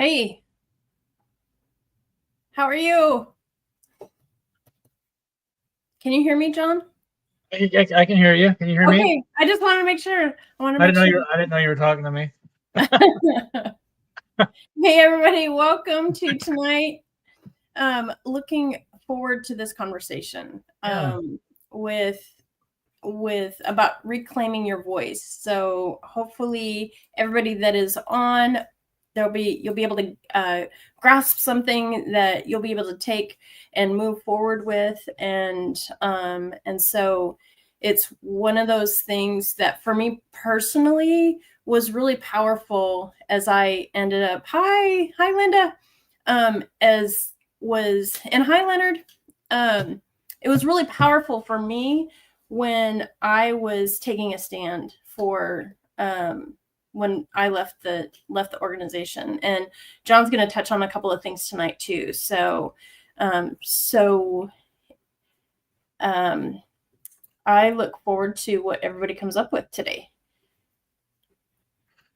Hey, how are you? Can you hear me, John? I can hear you. Can you hear me? Okay, I just wanted to make sure. I didn't know you were talking to me. Hey, everybody, welcome to tonight. Looking forward to this conversation Yeah. with about reclaiming your voice. So hopefully everybody that is on, you'll be able to grasp something that you'll be able to take and move forward with, and so it's one of those things that for me personally was really powerful as I ended up. Hi Linda. As was and Hi Leonard. It was really powerful for me when I was taking a stand for when I left the organization. And John's going to touch on a couple of things tonight too. I look forward to what everybody comes up with today.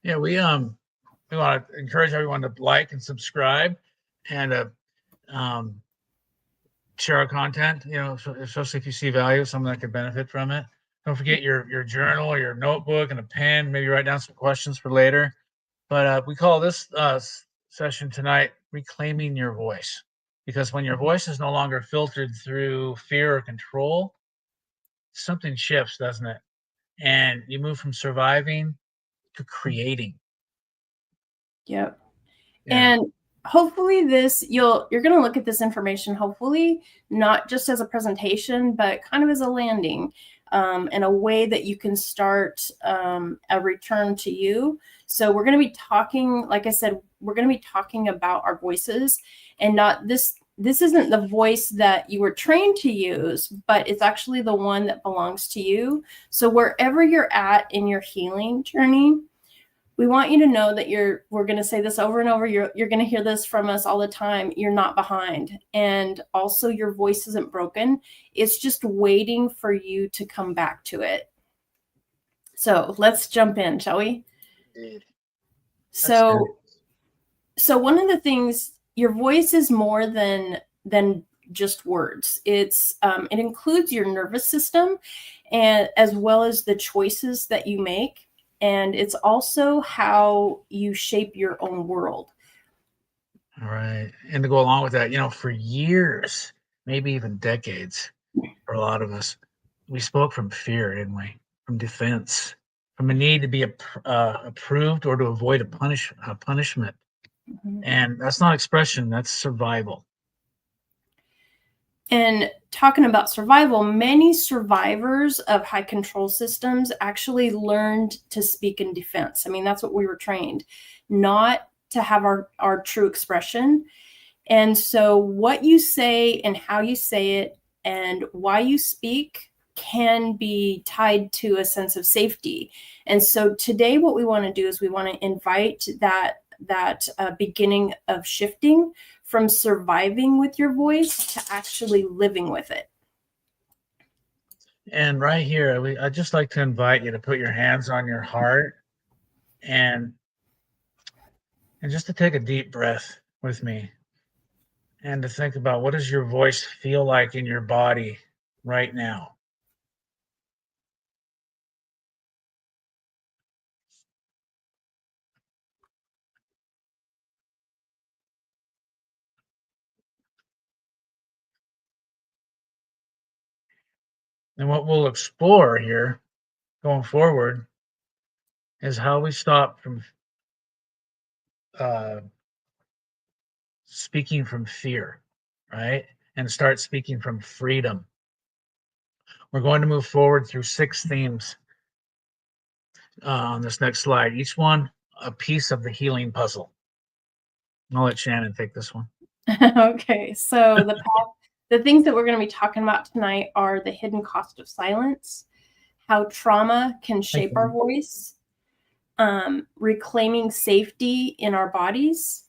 Yeah, we want to encourage everyone to like and subscribe and um share our content, especially if you see value, someone that could benefit from it. Don't forget your journal or your notebook and a pen, maybe write down some questions for later. But we call this session tonight Reclaiming Your Voice. Because when your voice is no longer filtered through fear or control, something shifts, doesn't it? And you move from surviving to creating. Yep. Yeah. And hopefully you're going to look at this information, hopefully not just as a presentation, but kind of as a landing, in a way that you can start a return to you. So we're going to be talking, like I said, we're going to be talking about our voices, and not this isn't the voice that you were trained to use, but it's actually the one that belongs to you. So wherever you're at in your healing journey, we want you to know that we're going to say this over and over. You're going to hear this from us all the time. You're not behind. And also your voice isn't broken. It's just waiting for you to come back to it. So let's jump in, shall we? Indeed. So one of the things, your voice is more than just words. It includes your nervous system, and as well as the choices that you make. And it's also how you shape your own world. All right. And to go along with that, for years, maybe even decades, for a lot of us, we spoke from fear, didn't we? From defense, from a need to be approved or to avoid a punishment. Mm-hmm. And that's not expression, that's survival. And talking about survival, many survivors of high control systems actually learned to speak in defense. I mean, that's what we were trained, not to have our true expression. And so what you say and how you say it and why you speak can be tied to a sense of safety. And so today what we want to do is we want to invite that beginning of shifting from surviving with your voice to actually living with it. And right here, I'd just like to invite you to put your hands on your heart and just to take a deep breath with me and to think about, what does your voice feel like in your body right now? And what we'll explore here going forward is how we stop from uh, speaking from fear, right? And start speaking from freedom. We're going to move forward through 6 themes on this next slide, each one a piece of the healing puzzle. I'll let Shannon take this one. Okay, so the things that we're going to be talking about tonight are the hidden cost of silence, how trauma can shape our voice, reclaiming safety in our bodies,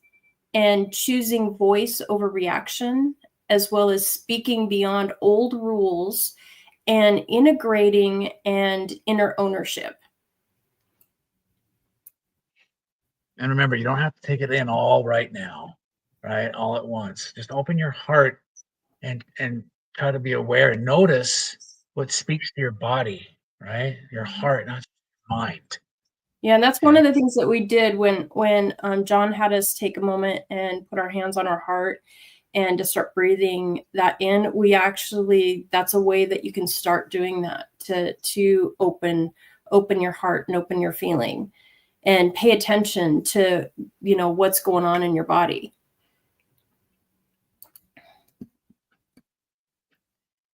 and choosing voice over reaction, as well as speaking beyond old rules and integrating and inner ownership. And remember, you don't have to take it in all right now, right? All at once. Just open your heart and try to be aware and notice what speaks to your body, right? Your heart, not your mind. Yeah, and that's one Okay. of the things that we did when John had us take a moment and put our hands on our heart and to start breathing that in. We actually, that's a way that you can start doing that to open your heart and open your feeling and pay attention to, what's going on in your body.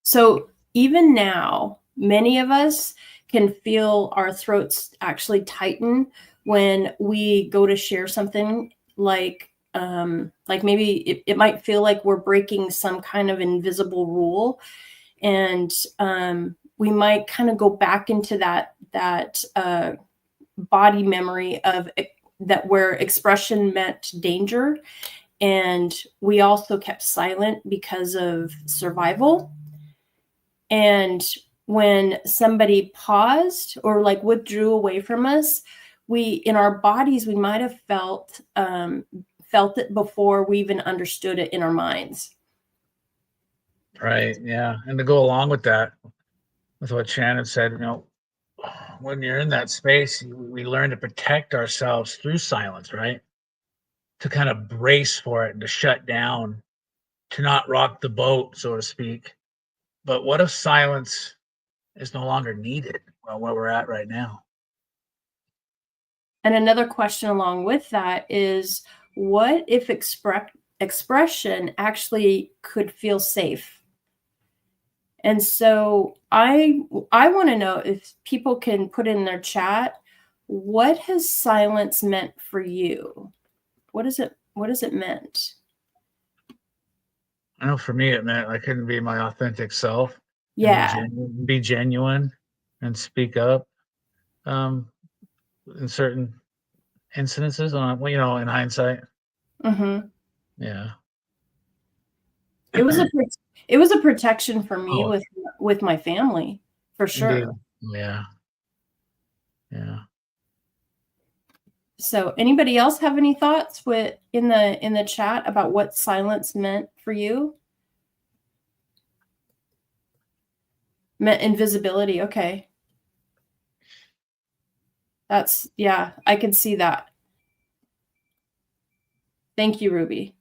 So even now, many of us can feel our throats actually tighten when we go to share something like maybe it might feel like we're breaking some kind of invisible rule, and we might kind of go back into that body memory of that where expression meant danger, and we also kept silent because of survival. And when somebody paused or like withdrew away from us, we in our bodies we might have felt it before we even understood it in our minds. Right. Yeah. And to go along with that, with what Shannon said, when you're in that space, we learn to protect ourselves through silence, right? To kind of brace for it and to shut down, to not rock the boat, so to speak. But what if silence is no longer needed? Well, where we're at right now. And another question along with that is, what if expression actually could feel safe? And so I want to know if people can put in their chat, what has silence meant for you? What is it meant? I know for me, it meant I couldn't be my authentic self and Yeah. be genuine and speak up in certain incidences on, in hindsight. Mm-hmm. Yeah. It was a protection for me Oh, with my family, for indeed. sure. Yeah. Yeah. So anybody else have any thoughts in the chat about what silence meant for you? Meant invisibility. Okay. Yeah, I can see that. Thank you, Ruby.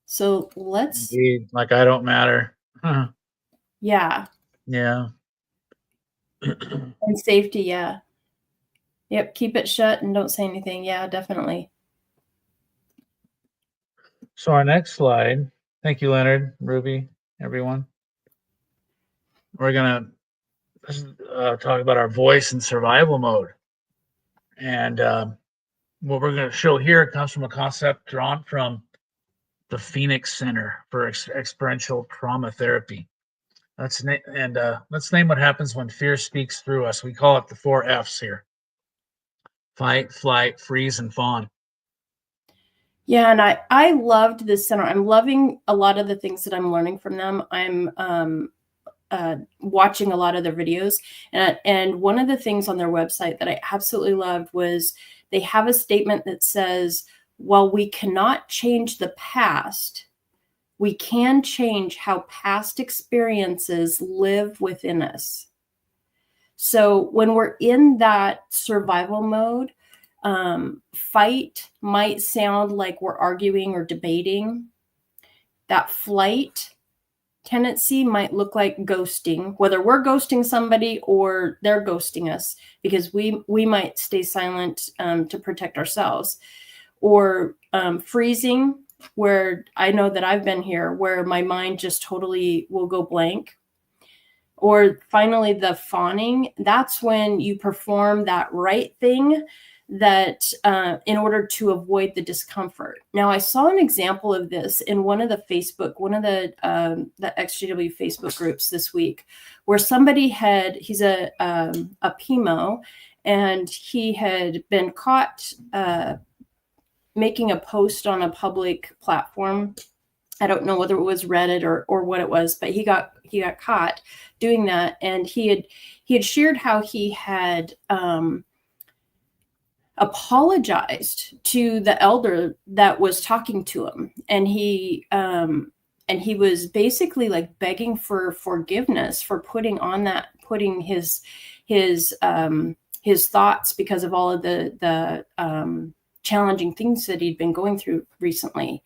So let's. Indeed. Like I don't matter. Huh. Yeah. Yeah. And safety. Yeah. Yep. Keep it shut and don't say anything. Yeah, definitely. So our next slide. Thank you, Leonard, Ruby, everyone. We're gonna talk about our voice in survival mode, and what we're going to show here comes from a concept drawn from the Phoenix Center for Experiential Trauma Therapy. Let's name what happens when fear speaks through us. We call it the 4 F's here: fight, flight, freeze, and fawn. Yeah, and I loved this center. I'm loving a lot of the things that I'm learning from them. I'm watching a lot of their videos, and one of the things on their website that I absolutely loved was they have a statement that says, while we cannot change the past, we can change how past experiences live within us. So when we're in that survival mode, fight might sound like we're arguing or debating. That flight tendency might look like ghosting, whether we're ghosting somebody or they're ghosting us, because we might stay silent to protect ourselves. Or freezing, where I know that I've been here, where my mind just totally will go blank. Or finally, the fawning, that's when you perform that right thing that in order to avoid the discomfort. Now, I saw an example of this in one of the XGW Facebook groups this week, where somebody he's a PMO, and he had been caught making a post on a public platform I don't know whether it was Reddit or what it was, but he got caught doing that, and he had shared how he had apologized to the elder that was talking to him, and he was basically like begging for forgiveness for putting his thoughts, because of all of the challenging things that he'd been going through recently.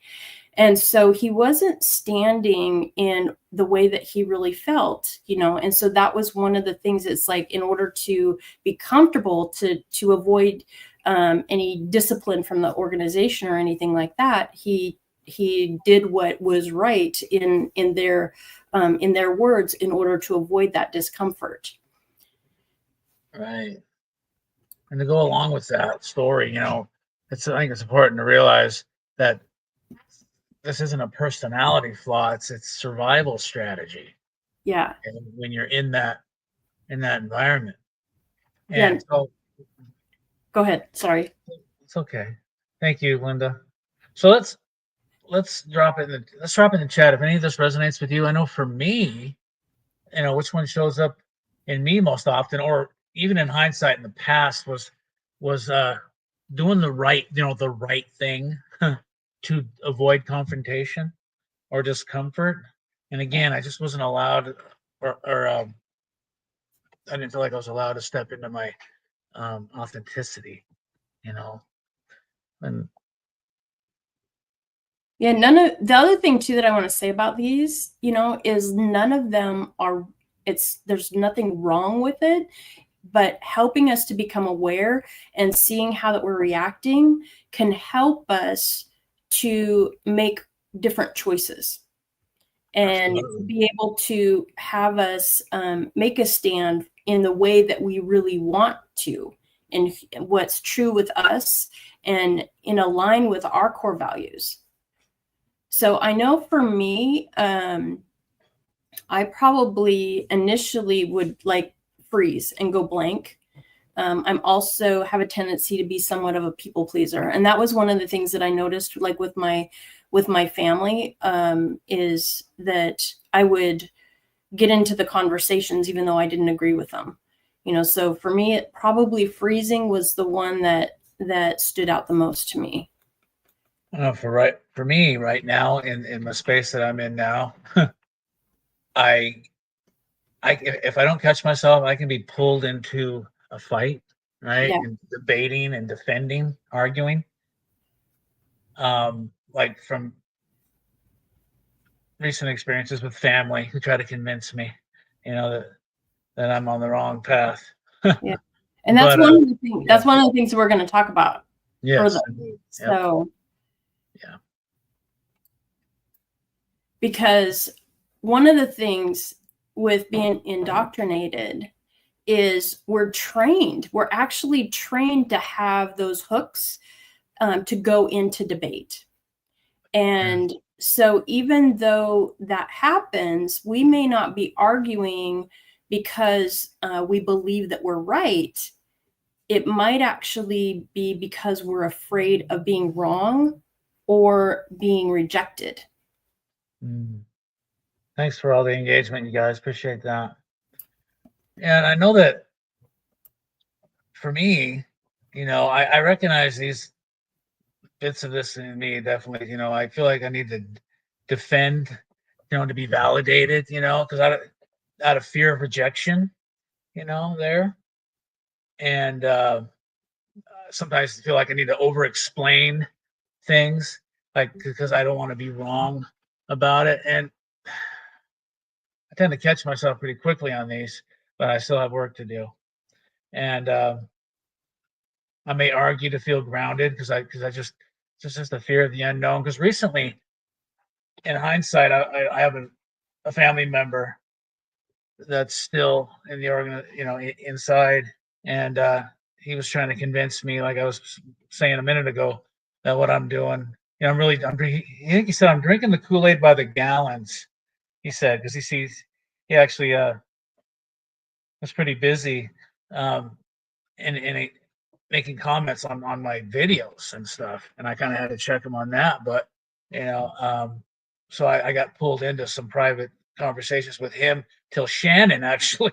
And so he wasn't standing in the way that he really felt, you know. And so that was one of the things. It's like, in order to be comfortable, to avoid any discipline from the organization or anything like that, he did what was right in their words, in order to avoid that discomfort. Right. And to go along with that story, you know, I think it's important to realize that this isn't a personality flaw, it's survival strategy. Yeah. And when you're in that environment. Yeah. And so Go ahead. Sorry. it's okay. Thank you, Linda. So let's drop in the chat if any of this resonates with you. I know for me, you know, which one shows up in me most often, or even in hindsight in the past, was doing the right, you know, the right thing to avoid confrontation or discomfort. And again, I just wasn't allowed, or I didn't feel like I was allowed to step into my authenticity, you know. And Yeah, none of the other thing too that I want to say about these, you know, is none of them are, there's nothing wrong with it, but helping us to become aware and seeing how that we're reacting can help us to make different choices, and absolutely. be able to have us make a stand in the way that we really want to, and what's true with us, and in align with our core values. So I know for me, I probably initially would like freeze and go blank. I'm also have a tendency to be somewhat of a people pleaser, and that was one of the things that I noticed, like with my family, is that I would get into the conversations even though I didn't agree with them. You know, so for me, it probably freezing was the one that stood out the most to me. For me right now in the space that I'm in now, I if I don't catch myself, I can be pulled into a fight, right? Yeah, And debating and defending, arguing. Like from recent experiences with family who try to convince me, you know, that I'm on the wrong path. yeah. And that's But one of the things. yeah, That's one of the things that we're going to talk about further. yes, indeed. Yep. So, Yeah. because one of the things with being indoctrinated is we're actually trained to have those hooks, to go into debate. And so even though that happens, we may not be arguing because we believe that we're right. It might actually be because we're afraid of being wrong or being rejected. Mm. Thanks for all the engagement, you guys. Appreciate that. And I know that for me, you know, I recognize these bits of this in me definitely. You know, I feel like I need to defend, you know, to be validated, you know, because out of fear of rejection, you know, there. And sometimes I feel like I need to over explain things, like because I don't want to be wrong about it. And I tend to catch myself pretty quickly on these, but I still have work to do. And I may argue to feel grounded because I just it's just the fear of the unknown. Because recently, in hindsight, I have a family member that's still in the organ, you know, inside, and he was trying to convince me, like I was saying a minute ago, that what I'm doing, you know, I think he said I'm drinking the Kool-Aid by the gallons. He said because he sees he actually was pretty busy, um, and making comments on my videos and stuff, and I kind of had to check him on that, but you know. so I got pulled into some private conversations with him till Shannon actually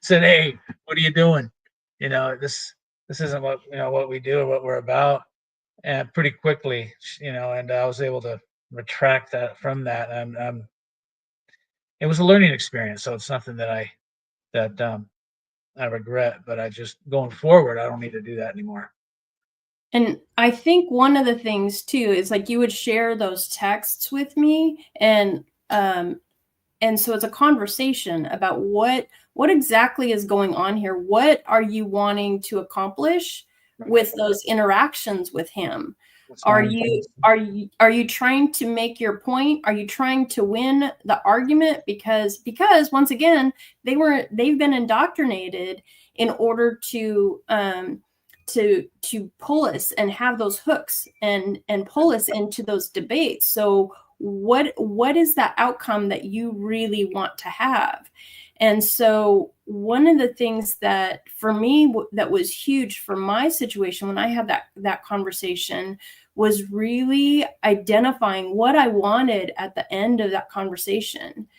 said, "Hey, what are you doing? This isn't what we do or what we're about." And pretty quickly, and I was able to retract that from that. And it was a learning experience, so it's nothing that I regret. But I just going forward, I don't need to do that anymore. And I think one of the things too is like you would share those texts with me, and so it's a conversation about what exactly is going on here. What are you wanting to accomplish with those interactions with him? Are you trying to make your point? Are you trying to win the argument? Because once again, they've been indoctrinated in order to pull us and have those hooks and pull us into those debates. So what is that outcome that you really want to have? And so one of the things that for me that was huge for my situation when I had that conversation was really identifying what I wanted at the end of that conversation.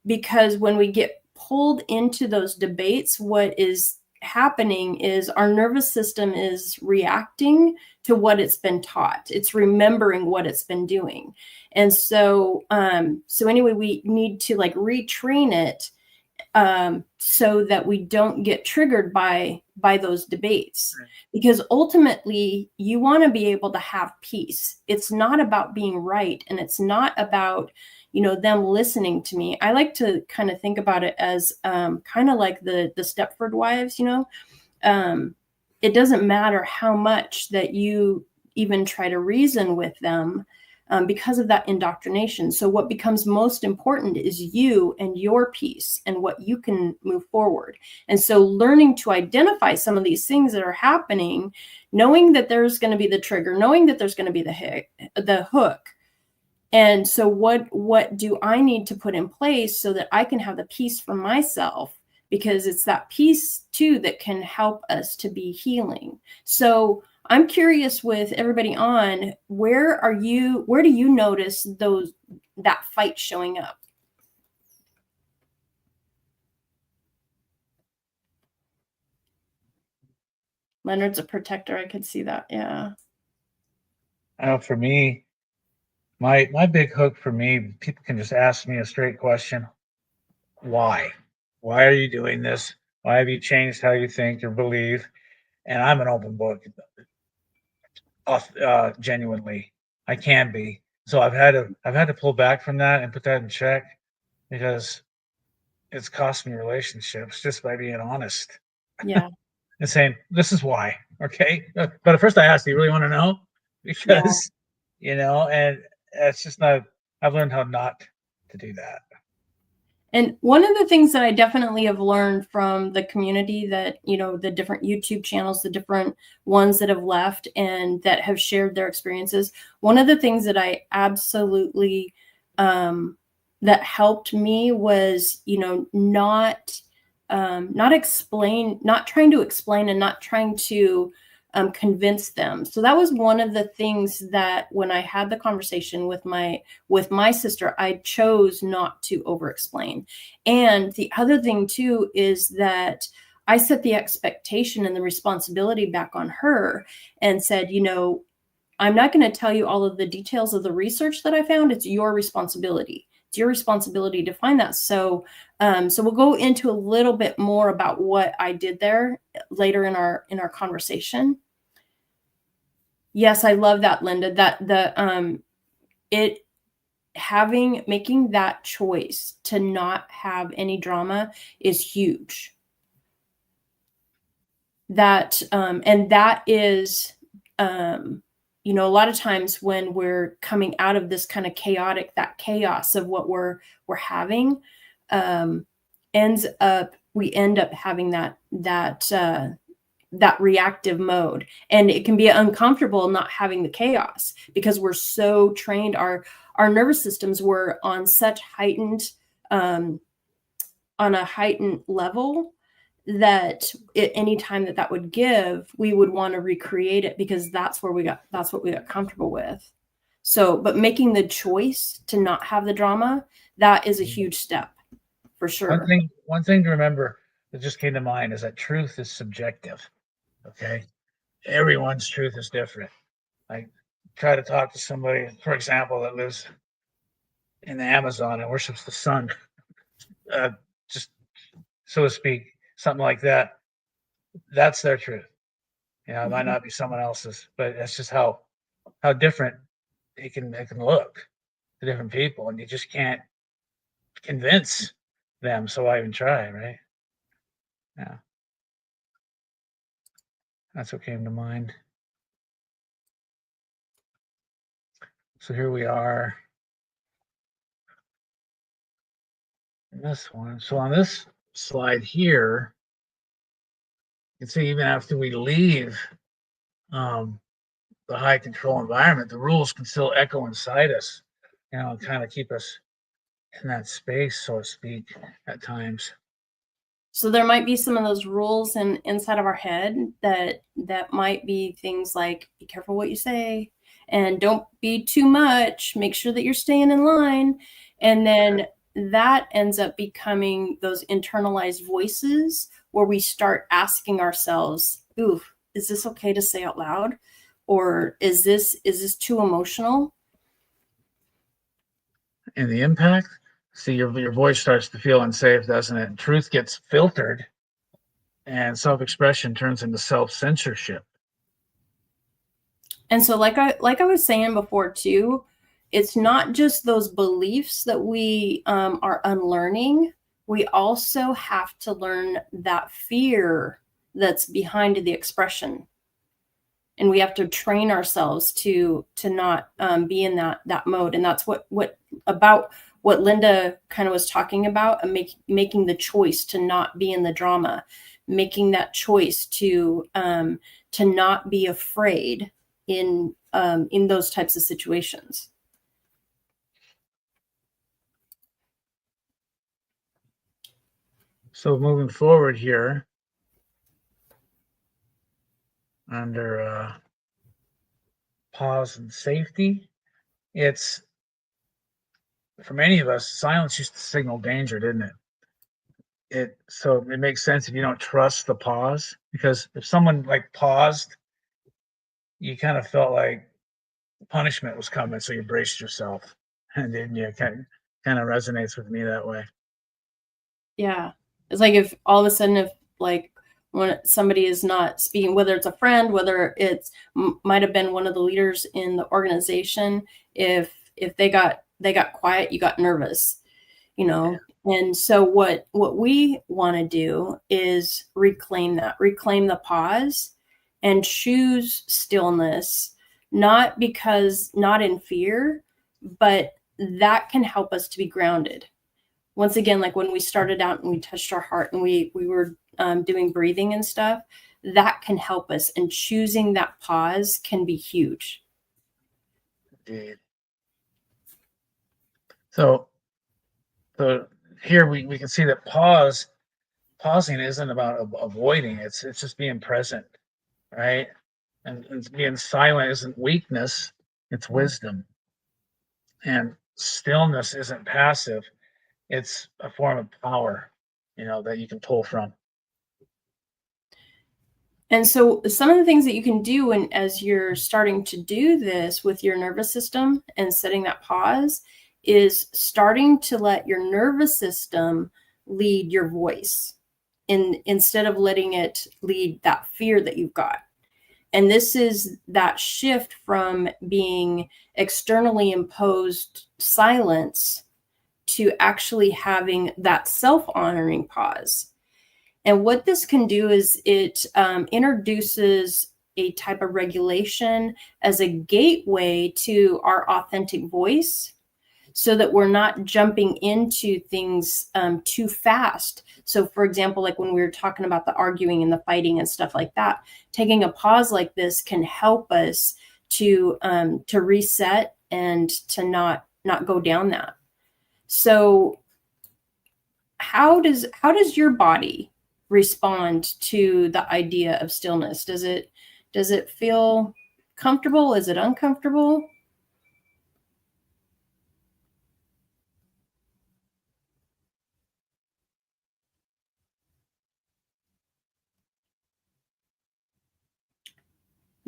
Because when we get pulled into those debates, what is happening is our nervous system is reacting to what it's been taught. It's remembering what it's been doing. And so anyway, we need to like retrain it so that we don't get triggered by those debates. Because ultimately you want to be able to have peace. It's not about being right, and it's not about them listening to me. I like to kind of think about it as kind of like the Stepford Wives. It doesn't matter how much that you even try to reason with them, because of that indoctrination. So what becomes most important is you and your peace and what you can move forward. And so learning to identify some of these things that are happening, knowing that there's going to be the trigger, knowing that there's going to be the hook. And so what do I need to put in place so that I can have the peace for myself? Because it's that peace too that can help us to be healing. So I'm curious with everybody on, where do you notice that fight showing up? Leonard's a protector. I could see that. Yeah. For me, my big hook for me, people can just ask me a straight question: Why? Why are you doing this? Why have you changed how you think or believe? And I'm an open book, genuinely. I can be. So I've had to pull back from that and put that in check, because it's cost me relationships just by being honest. Yeah. And saying, this is why. Okay. But at first I asked, do you really want to know? Because, and it's just not, I've learned how not to do that. And one of the things that I definitely have learned from the community that, the different YouTube channels, the different ones that have left and that have shared their experiences, one of the things that I absolutely, that helped me was, not trying to explain and not trying to convince them. So that was one of the things that when I had the conversation with my sister, I chose not to over explain. And the other thing too is that I set the expectation and the responsibility back on her and said, I'm not going to tell you all of the details of the research that I found. It's your responsibility. It's your responsibility to find that. So we'll go into a little bit more about what I did there later in our conversation. Yes, I love that, Linda. Making that choice to not have any drama is huge. That and that is a lot of times when we're coming out of this kind of that chaos of what we're having, we end up having that reactive mode. And it can be uncomfortable not having the chaos because we're so trained. Our nervous systems were on such heightened, on a heightened level that any time that would give, we would want to recreate it because that's what we got comfortable with. So, but making the choice to not have the drama, that is a huge step for sure. One thing to remember that just came to mind is that truth is subjective. Okay. Everyone's truth is different. I try to talk to somebody, for example, that lives in the Amazon and worships the sun, uh, just so to speak, something like that. That's their truth. You know, it might not be someone else's, but that's just how different it can look to different people, and you just can't convince them. So I even try, right? Yeah, that's what came to mind. So here we are in this one. So on this slide here, you can see even after we leave um, the high control environment, the rules can still echo inside us, you know, and kind of keep us in that space, so to speak, at times. So there might be some of those rules inside of our head that might be things like, be careful what you say, and don't be too much, make sure that you're staying in line. And then that ends up becoming those internalized voices where we start asking ourselves, ooh, is this okay to say out loud? Or is this too emotional? And the impact, see, your voice starts to feel unsafe, doesn't it? And truth gets filtered, and self-expression turns into self-censorship. And so like I was saying before too, it's not just those beliefs that we are unlearning. We also have to learn that fear that's behind the expression, and we have to train ourselves to not be in that mode. And that's what about what Linda kind of was talking about, and making the choice to not be in the drama, making that choice to not be afraid in those types of situations. So moving forward here, under pause and safety, it's for many of us, silence used to signal danger, didn't it? So it makes sense if you don't trust the pause, because if someone like paused, you kind of felt like punishment was coming, so you braced yourself, and then you kind of resonates with me that way. Yeah. It's like if all of a sudden, if like when somebody is not speaking, whether it's a friend, whether it's might have been one of the leaders in the organization, if they got quiet, you got nervous, you know. And so what we want to do is reclaim the pause, and choose stillness, not in fear, but that can help us to be grounded. Once again, like when we started out and we touched our heart and we were doing breathing and stuff, that can help us, and choosing that pause can be huge. Indeed. So here we can see that pausing isn't about avoiding, it's just being present, right? And being silent isn't weakness, it's wisdom. And stillness isn't passive, it's a form of power, you know, that you can pull from. And so some of the things that you can do, and as you're starting to do this with your nervous system and setting that pause, is starting to let your nervous system lead your voice, instead of letting it lead that fear that you've got. And this is that shift from being externally imposed silence to actually having that self-honoring pause. And what this can do is it introduces a type of regulation as a gateway to our authentic voice, so that we're not jumping into things too fast. So for example, like when we were talking about the arguing and the fighting and stuff like that, taking a pause like this can help us to reset and to not go down that. So how does your body respond to the idea of stillness? Does it feel comfortable? Is it uncomfortable?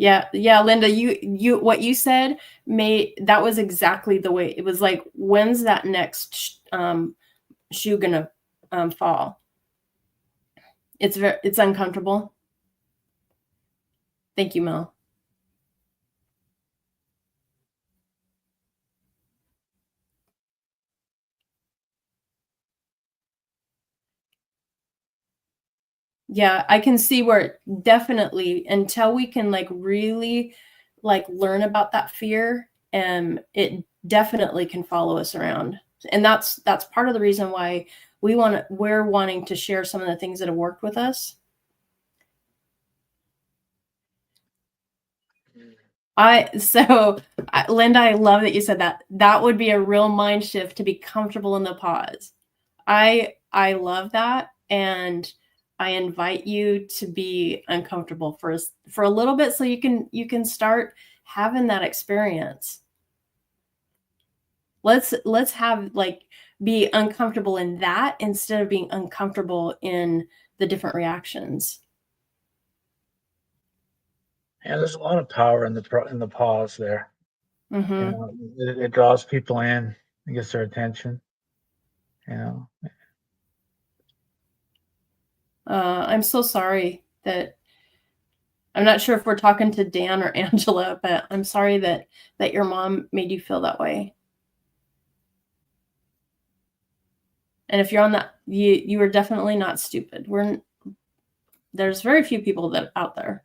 Yeah, Linda, you what you said that was exactly the way it was. Like, when's that next shoe gonna fall? It's uncomfortable. Thank you, Mel. Yeah, I can see where definitely until we can like really like learn about that fear, it definitely can follow us around. And that's part of the reason why we're wanting to share some of the things that have worked with us. Linda, I love that you said that. That would be a real mind shift to be comfortable in the pause. I love that, and I invite you to be uncomfortable for a little bit so you can start having that experience. Let's have like be uncomfortable in that instead of being uncomfortable in the different reactions. Yeah, there's a lot of power in the pause there. You Mm-hmm. know, it draws people in, it gets their attention. You know, I'm so sorry that I'm not sure if we're talking to Dan or Angela, but I'm sorry that your mom made you feel that way. And if you're on that, you are definitely not stupid. There's very few people that out there.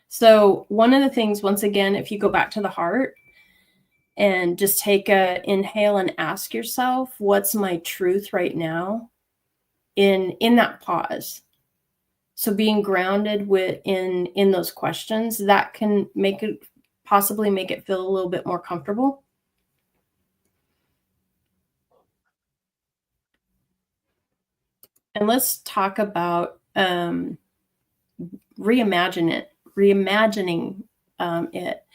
So one of the things, once again, if you go back to the heart and just take a inhale and ask yourself, what's my truth right now in that pause? So being grounded in those questions, that can possibly make it feel a little bit more comfortable. And let's talk about reimagining it.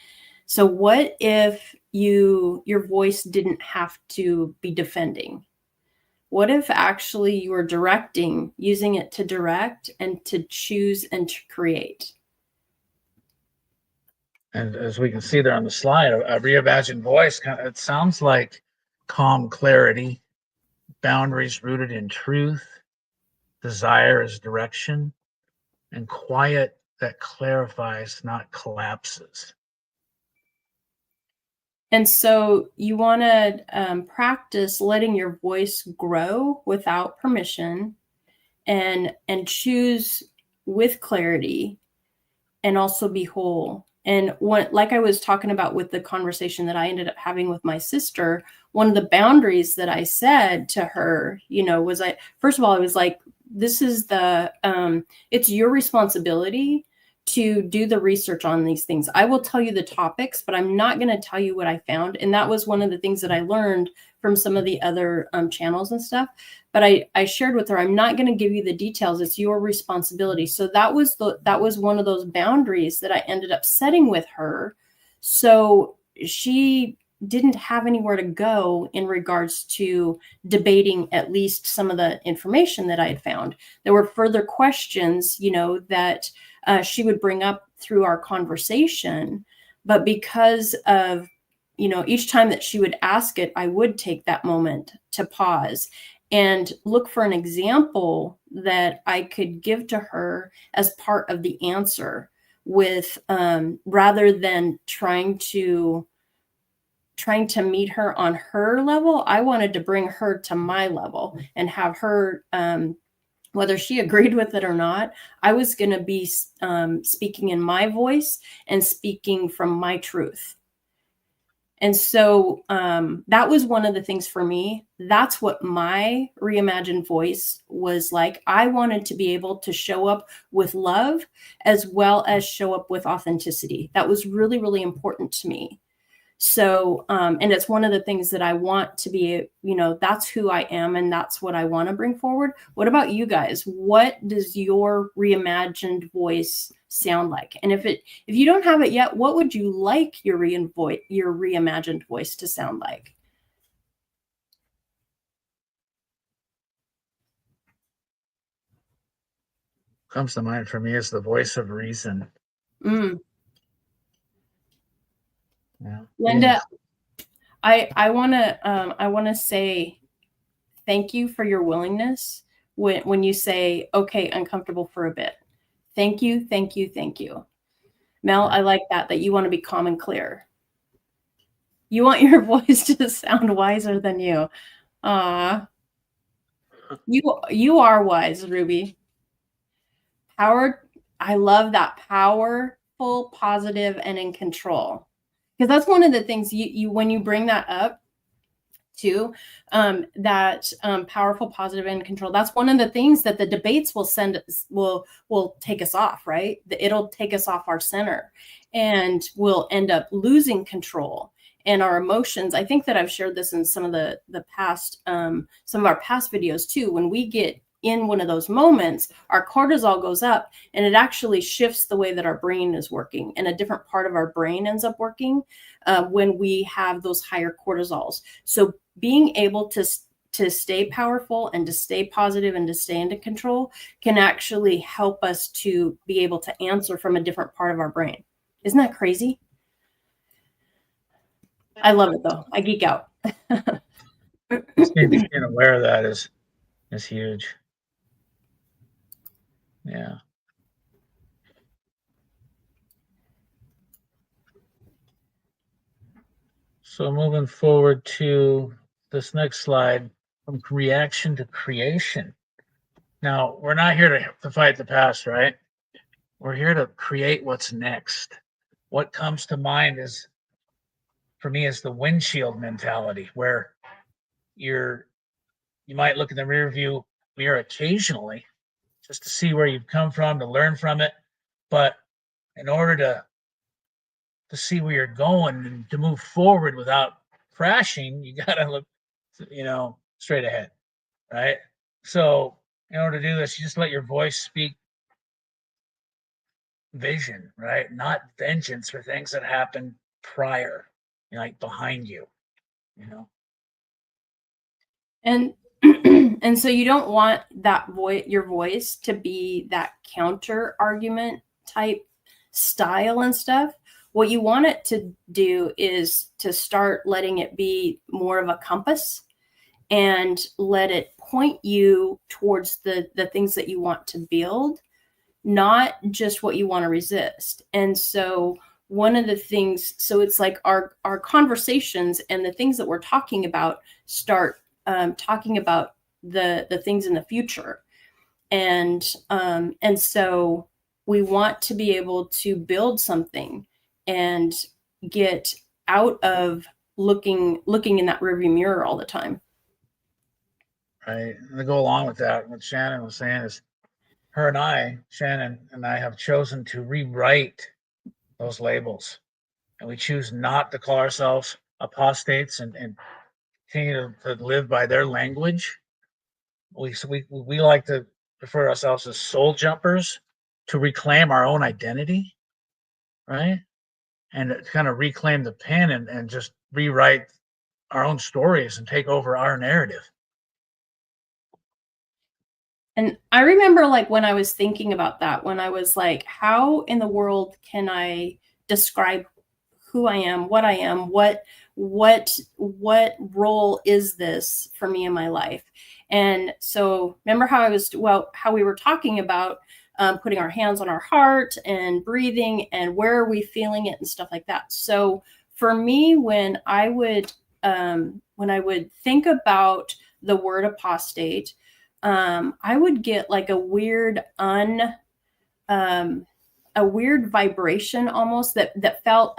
So what if your voice didn't have to be defending? What if actually you were directing, using it to direct and to choose and to create? and as we can see there on the slide, a reimagined voice, it sounds like calm clarity, boundaries rooted in truth, desire as direction, and quiet that clarifies, not collapses. And so you want to practice letting your voice grow without permission, and choose with clarity, and also be whole. And like I was talking about with the conversation that I ended up having with my sister, one of the boundaries that I said to her, was first of all, I was like, this is it's your responsibility to do the research on these things. I will tell you the topics, but I'm not going to tell you what I found. And that was one of the things that I learned from some of the other channels and stuff. But I shared with her, I'm not going to give you the details. It's your responsibility. So that was one of those boundaries that I ended up setting with her. So she didn't have anywhere to go in regards to debating at least some of the information that I had found. There were further questions, that she would bring up through our conversation, but because of each time that she would ask it, I would take that moment to pause and look for an example that I could give to her as part of the answer, with rather than trying to meet her on her level. I wanted to bring her to my level and have her, whether she agreed with it or not, I was going to be speaking in my voice and speaking from my truth. And so that was one of the things for me. That's what my reimagined voice was like. I wanted to be able to show up with love as well as show up with authenticity. That was really, really important to me. So, and it's one of the things that I want to be, that's who I am and that's what I want to bring forward. What about you guys? What does your reimagined voice sound like? And if you don't have it yet, what would you like your reimagined voice to sound like? Comes to mind for me is the voice of reason. Mm, Yeah. Linda, I want to say thank you for your willingness when you say, okay, uncomfortable for a bit. Thank you, thank you, thank you. Mel, I like that you want to be calm and clear. You want your voice to sound wiser than you. You are wise, Ruby. I love that. Powerful, positive, and in control. Because that's one of the things you when you bring that up too, that powerful, positive, and control. That's one of the things that the debates will take us off, right? It'll take us off our center, and we'll end up losing control and our emotions. I think that I've shared this in some of the past, some of our past videos too. When we get in one of those moments, our cortisol goes up, and it actually shifts the way that our brain is working, and a different part of our brain ends up working when we have those higher cortisols. So being able to stay powerful and to stay positive and to stay into control can actually help us to be able to answer from a different part of our brain. Isn't that crazy? I love it though. I geek out. Being aware of that is huge. Yeah. So moving forward to this next slide, from reaction to creation. Now, we're not here to fight the past, right? We're here to create what's next. What comes to mind is, for me, is the windshield mentality, where you might look in the rear view mirror occasionally just to see where you've come from, to learn from it. But in order to see where you're going and to move forward without crashing, you got to look, straight ahead, right? So in order to do this, you just let your voice speak vision, right? Not vengeance for things that happened prior, like behind you, And and so you don't want your voice to be that counter argument type style and stuff. What you want it to do is to start letting it be more of a compass and let it point you towards the things that you want to build, not just what you want to resist. And so one of the things, so it's like our conversations and the things that we're talking about start talking about the things in the future. And so we want to be able to build something and get out of looking in that rearview mirror all the time. Right. And to go along with that, what Shannon was saying is, Shannon and I have chosen to rewrite those labels. And we choose not to call ourselves apostates and continue to live by their language. We like to refer ourselves as soul jumpers, to reclaim our own identity, right? And to kind of reclaim the pen and just rewrite our own stories and take over our narrative. And I remember, like, when I was thinking about that, when I was like, how in the world can I describe who I am, what I am, what role is this for me in my life? And so remember how how we were talking about putting our hands on our heart and breathing and where are we feeling it and stuff like that. So for me, when I would think about the word apostate, I would get like a weird vibration almost that felt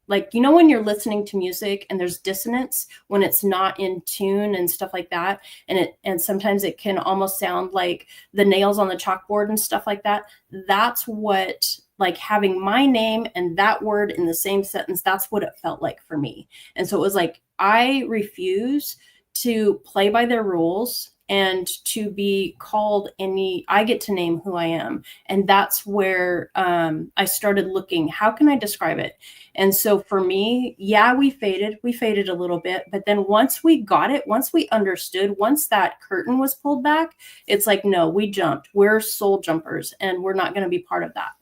like, when you're listening to music and there's dissonance when it's not in tune and stuff like that, and sometimes it can almost sound like the nails on the chalkboard and stuff like that. That's what, like, having my name and that word in the same sentence, that's what it felt like for me. And so it was like, I refuse to play by their rules and to be called I get to name who I am. And that's where I started looking, how can I describe it? And so for me, yeah, we faded a little bit, but then once we got it, once we understood, once that curtain was pulled back, it's like, no, we jumped. We're soul jumpers and we're not going to be part of that.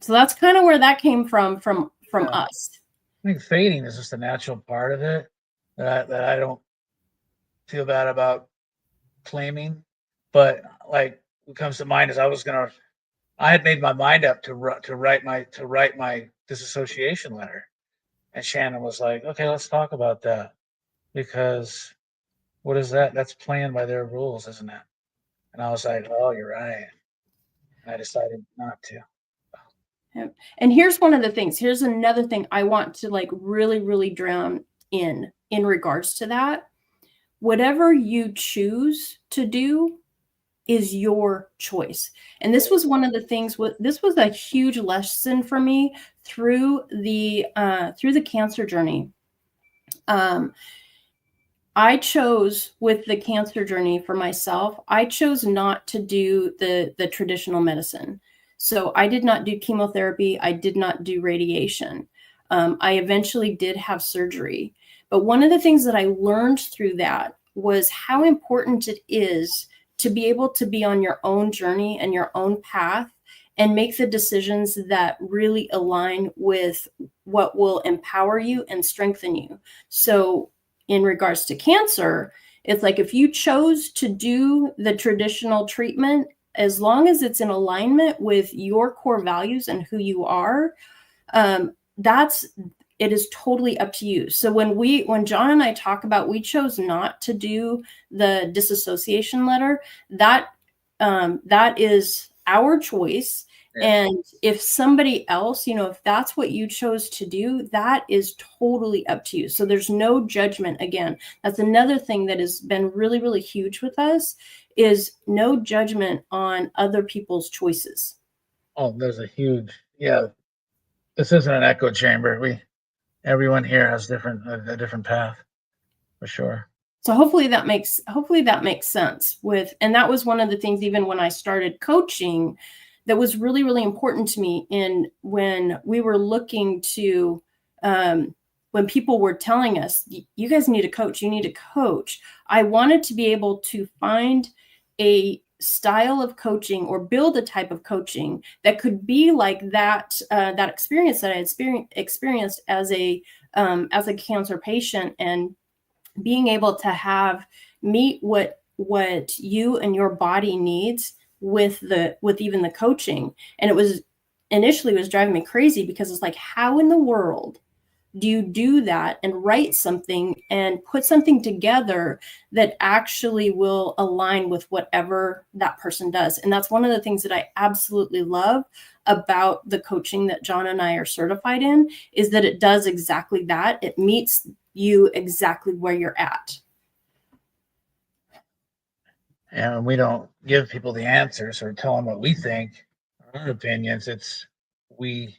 So that's kind of where that came from us. I think fading is just a natural part of it that I don't feel bad about claiming. But like what comes to mind is I had made my mind up to write my disassociation letter, and Shannon was like, "Okay, let's talk about that because what is that? That's playing by their rules, isn't it?" And I was like, "Oh, you're right." And I decided not to. And here's one of the things. Here's another thing I want to like really, really drown in regards to that. Whatever you choose to do is your choice. And this was one of the things. This was a huge lesson for me through the cancer journey. I chose with the cancer journey for myself, I chose not to do the traditional medicine. So I did not do chemotherapy. I did not do radiation. I eventually did have surgery. But one of the things that I learned through that was how important it is to be able to be on your own journey and your own path and make the decisions that really align with what will empower you and strengthen you. So in regards to cancer, it's like if you chose to do the traditional treatment, as long as it's in alignment with your core values and who you are, that's it is totally up to you. So when John and I talk about we chose not to do the disassociation letter, that is our choice. Yeah. And if somebody else, if that's what you chose to do, that is totally up to you. So there's no judgment. Again, that's another thing that has been really, really huge with us is no judgment on other people's choices. Oh, there's yeah. This isn't an echo chamber. Everyone here has a different path for sure. So hopefully that makes sense and that was one of the things, even when I started coaching, that was really, really important to me in when we were looking to, when people were telling us, you guys need a coach, you need a coach. I wanted to be able to find a style of coaching or build a type of coaching that could be like that experience that I had experienced as a cancer patient, and being able to meet what you and your body needs with even the coaching. And it was initially was driving me crazy because it's like, how in the world do you do that and write something and put something together that actually will align with whatever that person does? And that's one of the things that I absolutely love about the coaching that John and I are certified in, is that it does exactly that. It meets you exactly where you're at. And we don't give people the answers or tell them what we think, our opinions. We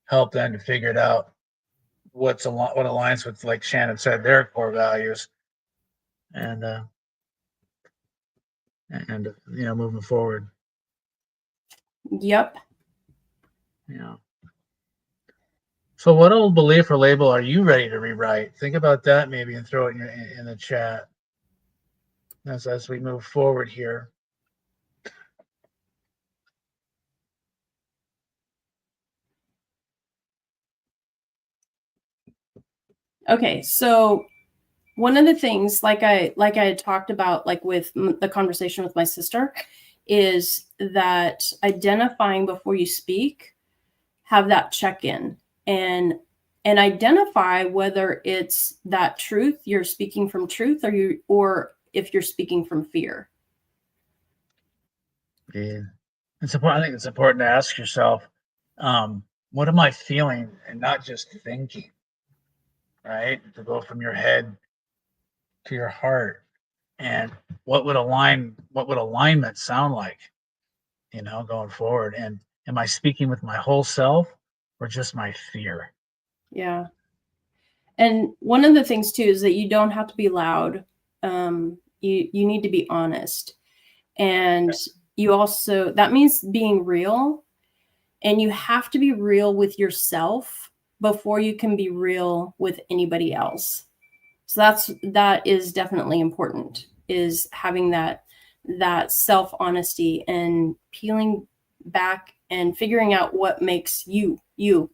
help them to figure it out what aligns with, like Shannon said, their core values, and moving forward. Yep. Yeah. So, what old belief or label are you ready to rewrite? Think about that maybe and throw it in the chat as we move forward here. Okay, so one of the things, like I had talked about, like with the conversation with my sister, is that identifying before you speak, have that check-in, and identify whether it's that truth, you're speaking from truth, or if you're speaking from fear. Yeah. It's important. I think it's important to ask yourself, what am I feeling and not just thinking, right? To go from your head to your heart, and what would alignment sound like, going forward? And am I speaking with my whole self or just my fear? Yeah. And one of the things too is that you don't have to be loud. You need to be honest. And you also, that means being real, and you have to be real with yourself before you can be real with anybody else. So that is definitely important, is having that self honesty and peeling back and figuring out what makes you you.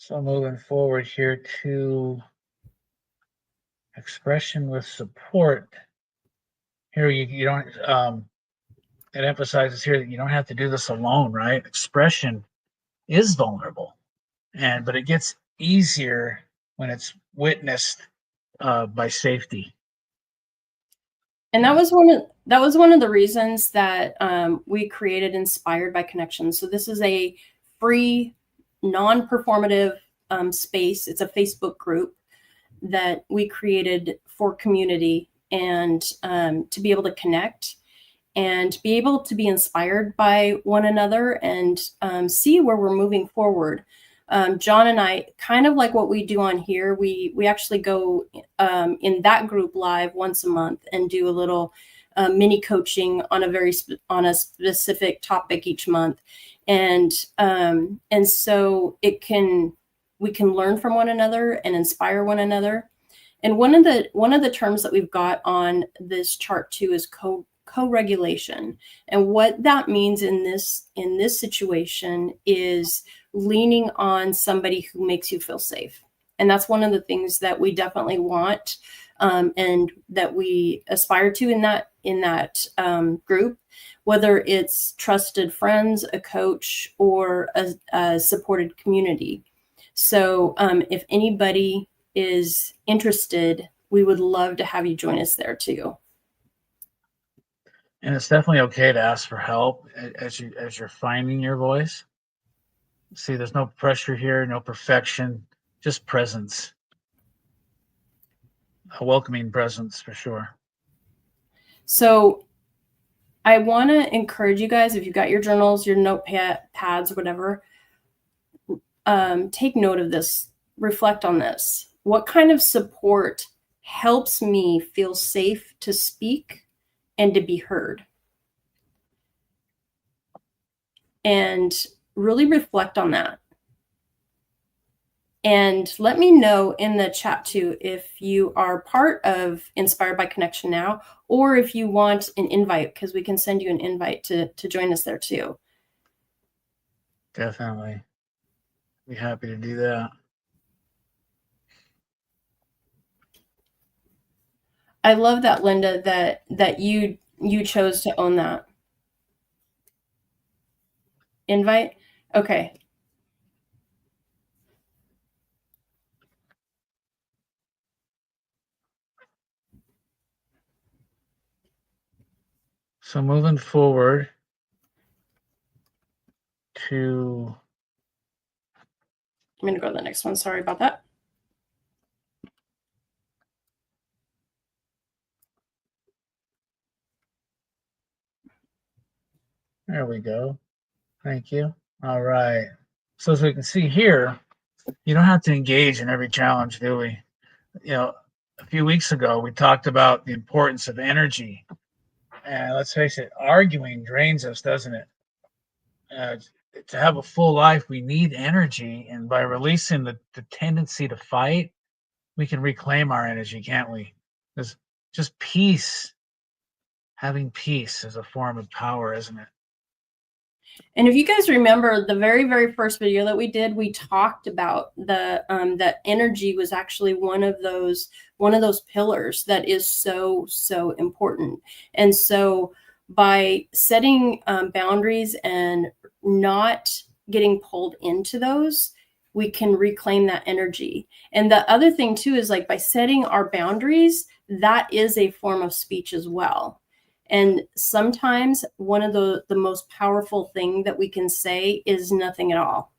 So moving forward here to expression with support. Here you don't it emphasizes here that you don't have to do this alone, right? Expression is vulnerable, but it gets easier when it's witnessed by safety. And that was one of the reasons that we created Inspired by Connection. So this is a free, non-performative space. It's a Facebook group that we created for community and to be able to connect and be able to be inspired by one another and see where we're moving forward. John and I, kind of like what we do on here, we actually go in that group live once a month and do a little mini coaching on on a specific topic each month, and so we can learn from one another and inspire one another. And one of the terms that we've got on this chart too is co-regulation. And what that means in this situation is leaning on somebody who makes you feel safe. And that's one of the things that we definitely want and that we aspire to in that group, whether it's trusted friends, a coach, or a supported community. So if anybody is interested, we would love to have you join us there too. And it's definitely okay to ask for help as you're finding your voice. See, there's no pressure here, no perfection, just presence. A welcoming presence for sure. So I want to encourage you guys, if you've got your journals, your notepads, whatever, take note of this, reflect on this. What kind of support helps me feel safe to speak and to be heard? And really reflect on that. And let me know in the chat too if you are part of Inspired by Connection now, or if you want an invite, because we can send you an invite to join us there too. Definitely. Be happy to do that. I love that, Linda, that you chose to own that invite. Okay. So moving forward to, I'm going to go to the next one. Sorry about that. there we go. Thank you. All right. So as we can see here, you don't have to engage in every challenge, do we? A few weeks ago, we talked about the importance of energy. And let's face it, arguing drains us, doesn't it? To have a full life, we need energy. And by releasing the tendency to fight, we can reclaim our energy, can't we? There's just peace. Having peace is a form of power, isn't it? And if you guys remember the very, very first video that we did, we talked about that energy was actually one of those pillars that is so, so important. And so by setting boundaries and not getting pulled into those, we can reclaim that energy. And the other thing too is, like, by setting our boundaries, that is a form of speech as well. And sometimes one of the most powerful thing that we can say is nothing at all.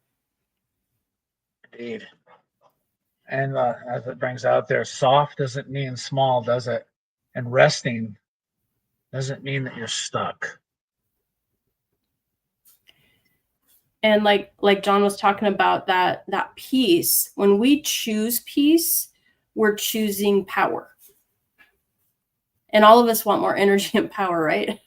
Indeed. And as it brings out there, soft doesn't mean small, does it? And resting doesn't mean that you're stuck. And like John was talking about, that peace, when we choose peace, we're choosing power. And all of us want more energy and power, right?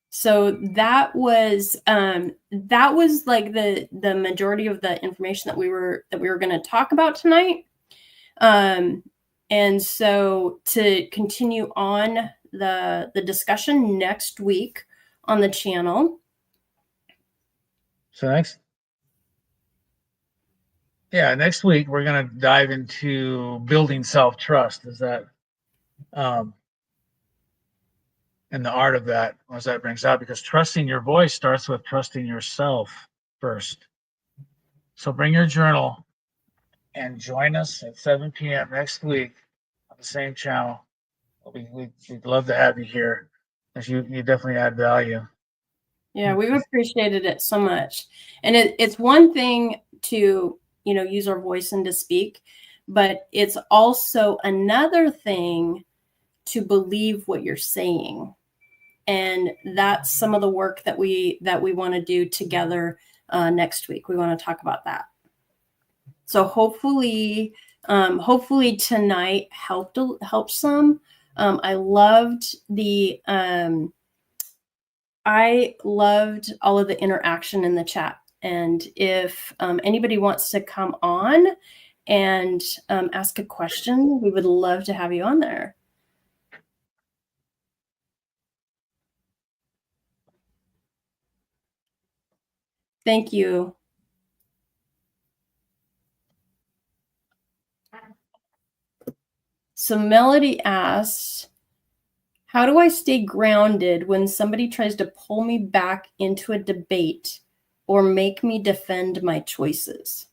So that was like the majority of the information that we were going to talk about tonight. And so to continue on the discussion next week, on the channel. So next week we're going to dive into building self-trust. Is that and the art of that, as that brings out, because trusting your voice starts with trusting yourself first. So bring your journal and join us at 7 p.m. next week on the same channel. We'd love to have you here, because you definitely add value. Yeah, we've appreciated it so much. And it's one thing to, use our voice and to speak, but it's also another thing to believe what you're saying. And that's some of the work that we want to do together next week. We want to talk about that. So hopefully tonight helped some. I loved all of the interaction in the chat. And if anybody wants to come on and ask a question, we would love to have you on there. Thank you. So Melody asks, how do I stay grounded when somebody tries to pull me back into a debate or make me defend my choices?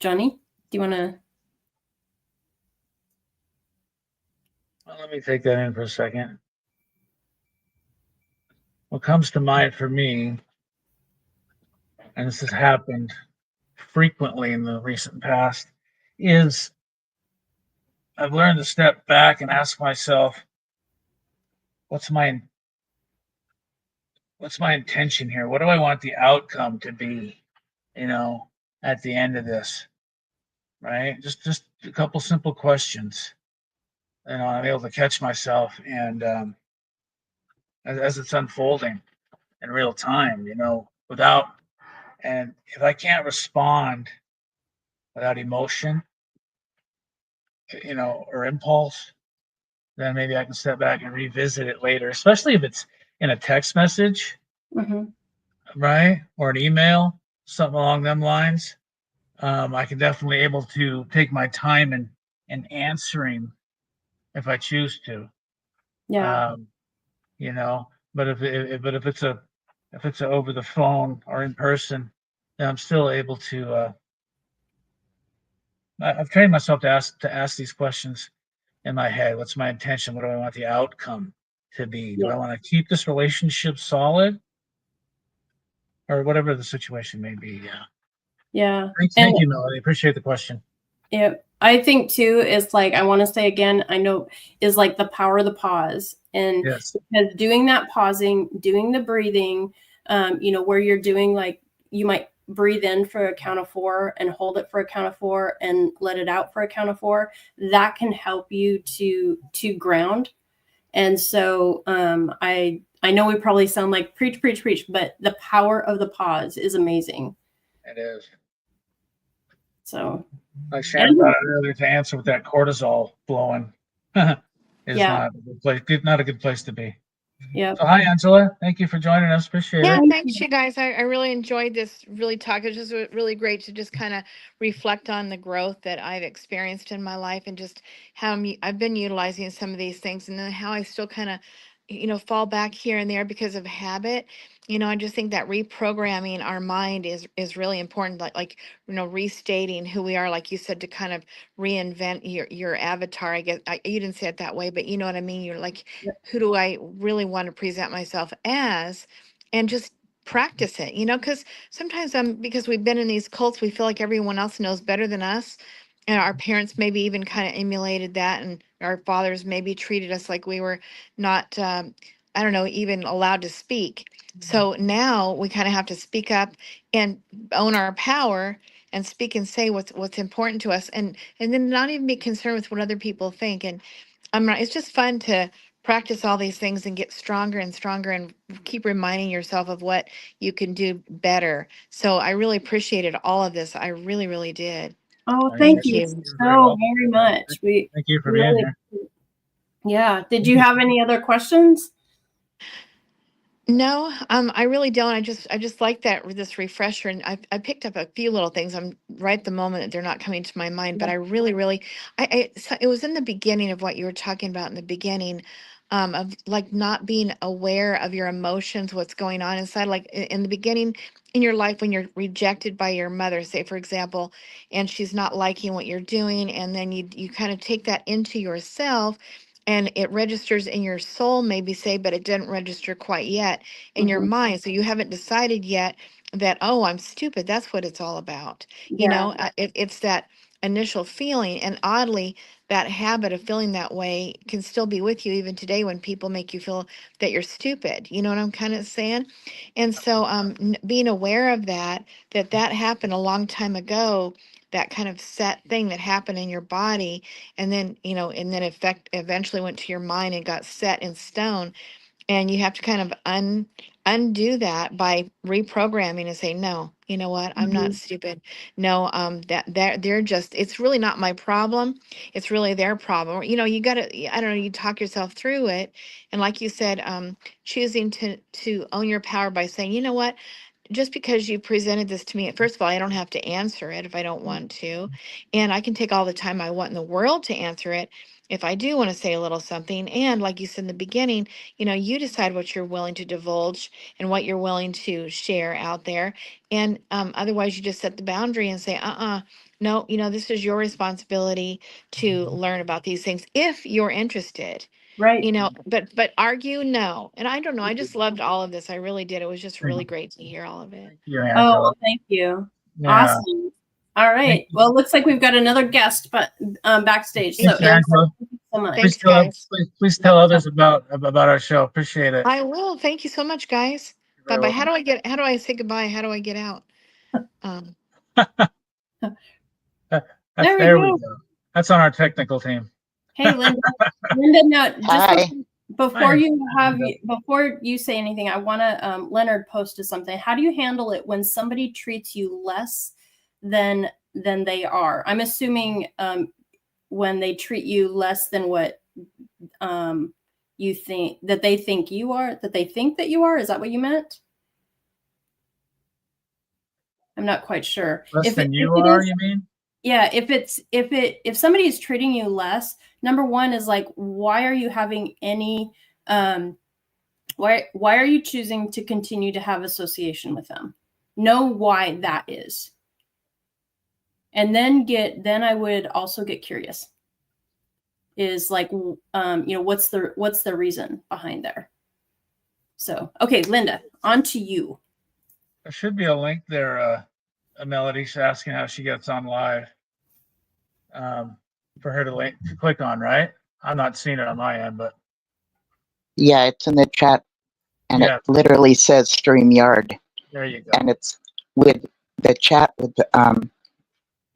Johnny, do you want to? Well, let me take that in for a second. What comes to mind for me, and this has happened frequently in the recent past, is I've learned to step back and ask myself, what's my intention here? What do I want the outcome to be, at the end of this? Right? Just a couple simple questions. I'm able to catch myself, and as it's unfolding in real time, and if I can't respond without emotion, or impulse, then maybe I can step back and revisit it later, especially if it's in a text message, right? Or an email, something along them lines. I can definitely able to take my time in answering if I choose to. Yeah. But if it's over the phone or in person, then I'm still able to. I've trained myself to ask these questions in my head. What's my intention? What do I want the outcome to be? Do I want to keep this relationship solid, or whatever the situation may be? Yeah. Yeah. Thank you, Melody. Appreciate the question. Yeah, I think too is like, I want to say again, I know, is like the power of the pause. And yes, because doing that pausing, doing the breathing, where you're doing, like, you might breathe in for a count of 4 and hold it for a count of 4 and let it out for a count of 4. That can help you to ground. And so I know we probably sound like preach, but the power of the pause is amazing. it is. So, like Sharon brought it earlier, to answer with that cortisol blowing is not a good place. Not a good place to be. Yeah. So hi, Angela. Thank you for joining us. Appreciate it. Thanks, you guys. I really enjoyed this talk. It's just really great to just kind of reflect on the growth that I've experienced in my life, and just how I've been utilizing some of these things, and then how I still kind of, fall back here and there because of habit. I just think that reprogramming our mind is really important. Like restating who we are, like you said, to kind of reinvent your avatar. I guess you didn't say it that way, but you know what I mean. You're like, who do I really want to present myself as? And just practice it, because sometimes because we've been in these cults, we feel like everyone else knows better than us. And our parents maybe even kind of emulated that. And our fathers maybe treated us like we were not, I don't know, even allowed to speak. So now we kind of have to speak up and own our power and speak and say what's important to us, and then not even be concerned with what other people think. And it's just fun to practice all these things and get stronger and stronger, and keep reminding yourself of what you can do better. So I really appreciated all of this. I really, really did. Oh, thank you so very much. Thank you for being here. Yeah. Did you have any other questions? No, I really don't. I just like this refresher, and I picked up a few little things. I'm right at the moment that they're not coming to my mind, but I really, really, so it was in the beginning of what you were talking about in the beginning, of like not being aware of your emotions, what's going on inside. Like in the beginning in your life when you're rejected by your mother, say for example, and she's not liking what you're doing, and then you kind of take that into yourself. And it registers in your soul, maybe say, but it didn't register quite yet in your Mhm. mind. So you haven't decided yet that, oh, I'm stupid. That's what it's all about. Yeah. It's that initial feeling. And oddly, that habit of feeling that way can still be with you even today when people make you feel that you're stupid. You know what I'm kind of saying? And so being aware of that happened a long time ago, that kind of set thing that happened in your body, and then eventually went to your mind and got set in stone, and you have to kind of undo that by reprogramming and say, no, you know what? I'm not Mhm. stupid. No, that they're just, it's really not my problem. It's really their problem. Or, you gotta, I don't know, you talk yourself through it. And like you said, choosing to own your power by saying, you know what? Just because you presented this to me, first of all, I don't have to answer it if I don't want to. And I can take all the time I want in the world to answer it if I do want to say a little something. And like you said in the beginning, you decide what you're willing to divulge and what you're willing to share out there. And otherwise, you just set the boundary and say, no, this is your responsibility to learn about these things if you're interested. Right. But argue, no. And I don't know, I just loved all of this. I really did. It was just really great to hear all of it. Thank you, Oh, Angela. well, thank you. Yeah. Awesome. All Thank right. you. Well, it looks like we've got another guest, but backstage. Thanks, So, Angela, Angela. thank you so much. Thanks, guys. Please tell others about our show. Appreciate it. I will. Thank you so much, guys. You're very Bye-bye. welcome. How do I say goodbye? How do I get out? Um, There we There we go. go. That's on our technical team. Hey, Linda. Linda, no, just Hi. before Linda. before you say anything, I want to, Leonard posted something. How do you handle it when somebody treats you less than they are? I'm assuming when they treat you less than what you think that they think you are, that they think that you are. Is that what you meant? I'm not quite sure. Less than you if it are, is, you mean? yeah, if somebody is treating you less, number one is like, why are you having any why are you choosing to continue to have association with them? Know why that is. And then I would also get curious. Is like what's the reason behind there? So, okay, Linda, on to you. There should be a link there, Melody. She's asking how she gets on live. For her to click on, right? I'm not seeing it on my end, but Yeah, it's in the chat, and yeah, it literally says StreamYard, there you go. and it's with the chat with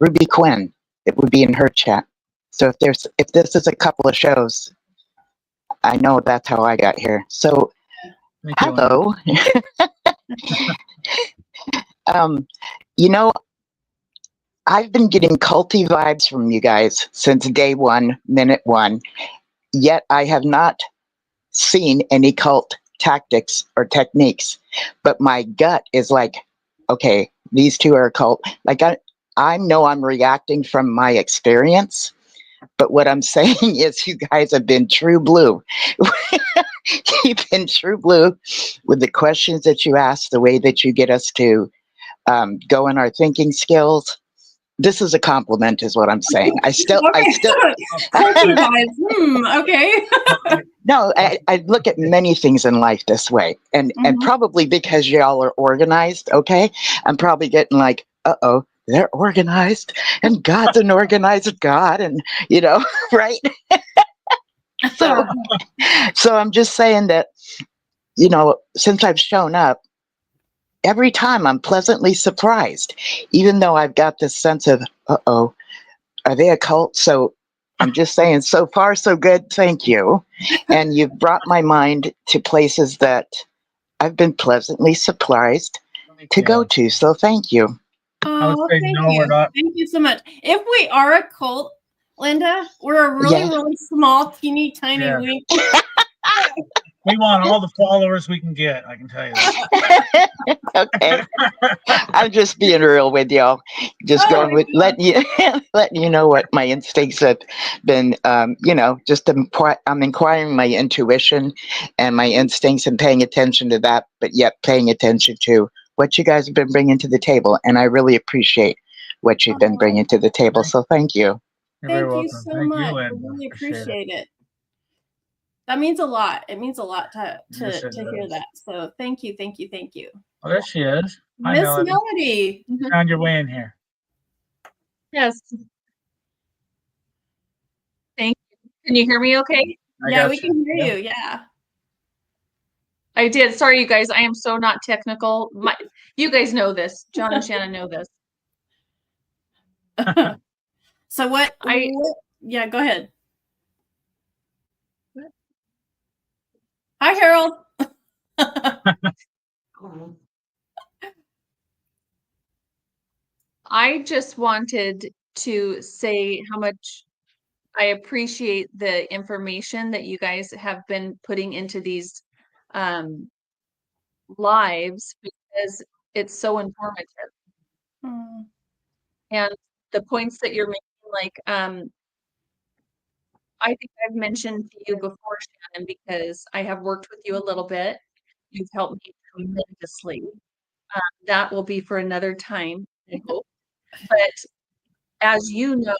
Ruby Quinn. It would be in her chat. So if this is a couple of shows, I know that's how I got here. So Thank you, hello. You know, I've been getting culty vibes from you guys since day one, minute one, yet I have not seen any cult tactics or techniques, but my gut is like, okay, these two are a cult. Like I know I'm reacting from my experience, but what I'm saying is you guys have been true blue. You've been true blue with the questions that you ask, the way that you get us to go in our thinking skills. This is a compliment, is what I'm saying. I still. Culty vibes. Okay. No, I look at many things in life this way, and probably because y'all are organized. Okay, I'm probably getting like, they're organized, and God's an organized God, and right. So I'm just saying that, since I've shown up, every time I'm pleasantly surprised, even though I've got this sense of, are they a cult? So I'm just saying, so far, so good. Thank you. And you've brought my mind to places that I've been pleasantly surprised to go to. So thank you. Oh, thank you. We're not. Thank you so much. If we are a cult, Linda, we're a really, really small, teeny, tiny wink. We want all the followers we can get. I can tell you that. Okay. I'm just being real with y'all. Just Oh going my with God. letting you know what my instincts have been. Just I'm inquiring my intuition and my instincts and paying attention to that, but yet paying attention to what you guys have been bringing to the table. And I really appreciate what you've been Oh, bringing to the table. So thank you. You're very thank you welcome. so Thank much. you, I Linda. really Appreciate it. appreciate it. That means a lot. It means a lot to Yes, it hear does. that. So thank you, thank you, thank you. Oh, there she is. Hi, Miss Melody. Melody. You found your way in here. Yes. Thank you. Can you hear me okay? I Yeah, got we you. can hear Yeah. you. Yeah. I did. Sorry, you guys. I am so not technical. You guys know this. John and Shannon know this. So what, I yeah, go ahead. Hi, Harold. I just wanted to say how much I appreciate the information that you guys have been putting into these lives because it's so informative. Mm, And the points that you're making, like I think I've mentioned to you before, Shannon, because I have worked with you a little bit. You've helped me tremendously. That will be for another time, I hope. But as you know,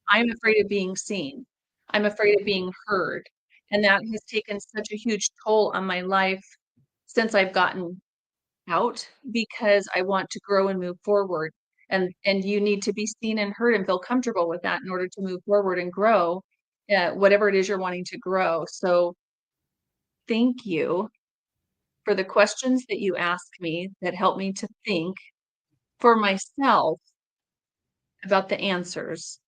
I'm afraid of being seen. I'm afraid of being heard. And that has taken such a huge toll on my life since I've gotten out because I want to grow and move forward. And you need to be seen and heard and feel comfortable with that in order to move forward and grow whatever it is you're wanting to grow. So thank you for the questions that you ask me that help me to think for myself about the answers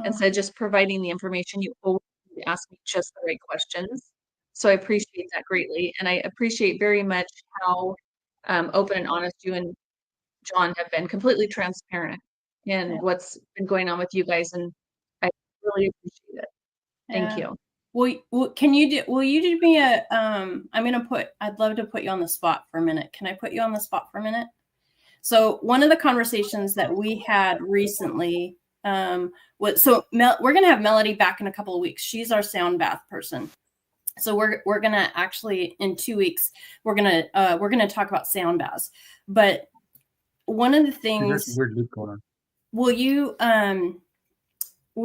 instead of just providing the information. You always ask me just the right questions. So I appreciate that greatly. And I appreciate very much how open and honest you and John have been, completely transparent in what's been going on with you guys. And I really appreciate it. Thank you. Will you do me a, I'd love to put you on the spot for a minute. Can I put you on the spot for a minute? So one of the conversations that we had recently, we're going to have Melody back in a couple of weeks. She's our sound bath person. So we're going to actually, in 2 weeks, we're going to talk about sound baths. But one of the things, will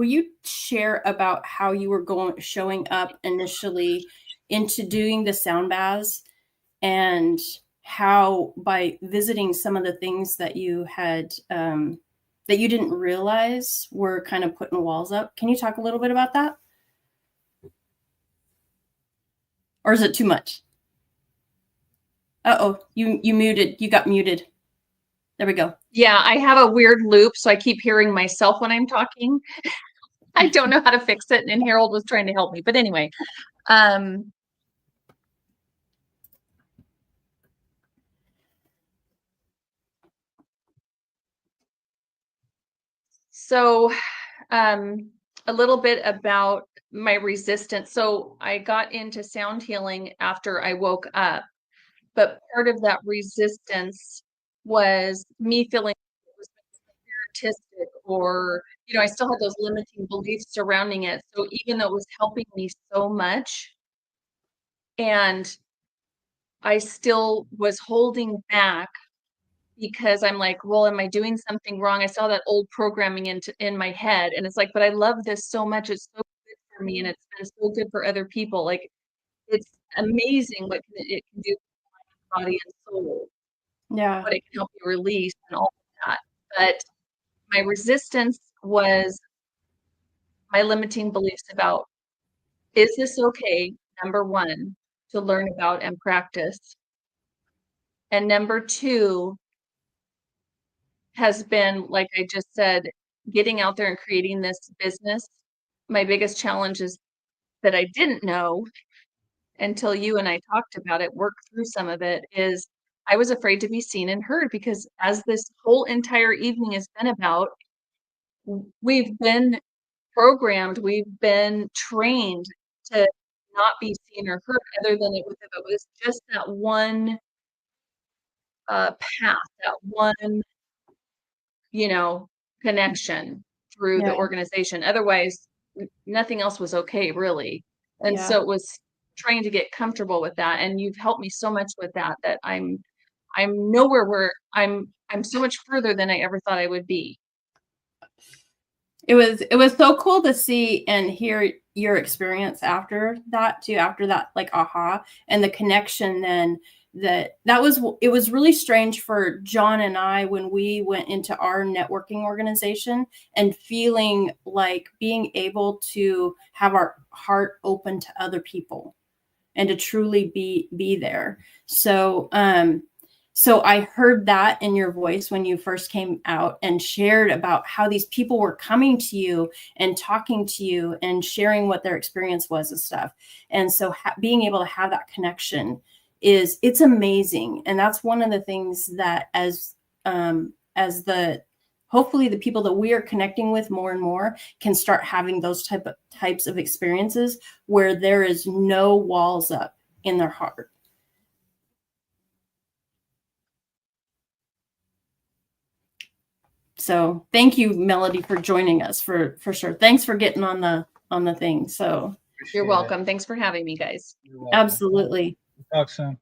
you share about how you were showing up initially into doing the sound baths and how by visiting some of the things that you had that you didn't realize were kind of putting walls up? Can you talk a little bit about that? Or is it too much? Uh-oh, you muted. You got muted. There we go. Yeah, I have a weird loop, so I keep hearing myself when I'm talking. I don't know how to fix it, and Harold was trying to help me. But anyway, so a little bit about my resistance. So I got into sound healing after I woke up, but part of that resistance was me feeling it was artistic, or I still had those limiting beliefs surrounding it. So even though it was helping me so much, and I still was holding back because I'm like, well, am I doing something wrong? I saw that old programming in my head, and it's like, but I love this so much. It's so good for me, and it's been so good for other people. Like, it's amazing what it can do for my body and soul. Yeah. What it can help you release and all of that. But my resistance was my limiting beliefs about, is this okay? Number one, to learn about and practice. And number two has been, like I just said, getting out there and creating this business. My biggest challenge is that I didn't know until you and I talked about it, worked through some of it, is I was afraid to be seen and heard, because as this whole entire evening has been about, we've been programmed, we've been trained to not be seen or heard other than if it was just that one path, that one, you know, connection through the Yeah. organization. Otherwise, nothing else was okay, really. And Yeah. so it was trying to get comfortable with that. And you've helped me so much with that, that I'm nowhere where I'm so much further than I ever thought I would be. It was so cool to see and hear your experience after that too, after that, like, aha, and the connection then it was really strange for John and I when we went into our networking organization and feeling like being able to have our heart open to other people and to truly be there. So I heard that in your voice when you first came out and shared about how these people were coming to you and talking to you and sharing what their experience was and stuff. And so being able to have that connection it's amazing. And that's one of the things that as the hopefully the people that we are connecting with more and more can start having those types of experiences where there is no walls up in their heart. So thank you, Melody, for joining us for sure. Thanks for getting on the thing. So You're welcome. Thanks for having me, guys. Absolutely. Talk soon.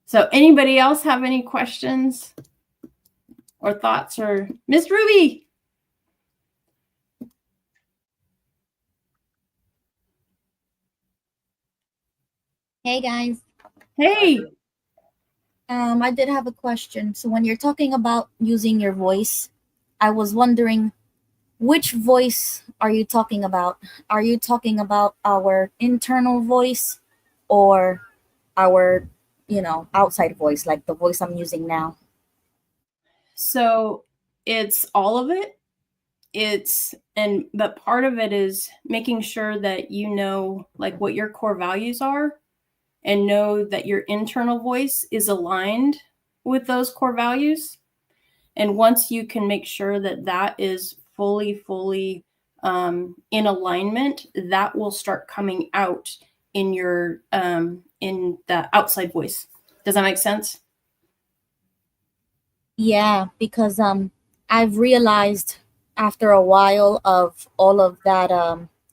So anybody else have any questions or thoughts? Or Miss Ruby? Hey guys, Hey. I did have a question. So when you're talking about using your voice, I was wondering which voice are you talking about? Are you talking about our internal voice or our, outside voice, like the voice I'm using now? So it's all of it. But part of it is making sure that you know like what your core values are and know that your internal voice is aligned with those core values. And once you can make sure that that is fully in alignment, that will start coming out in your in the outside voice. Does that make sense? Yeah, because I've realized after a while of all of that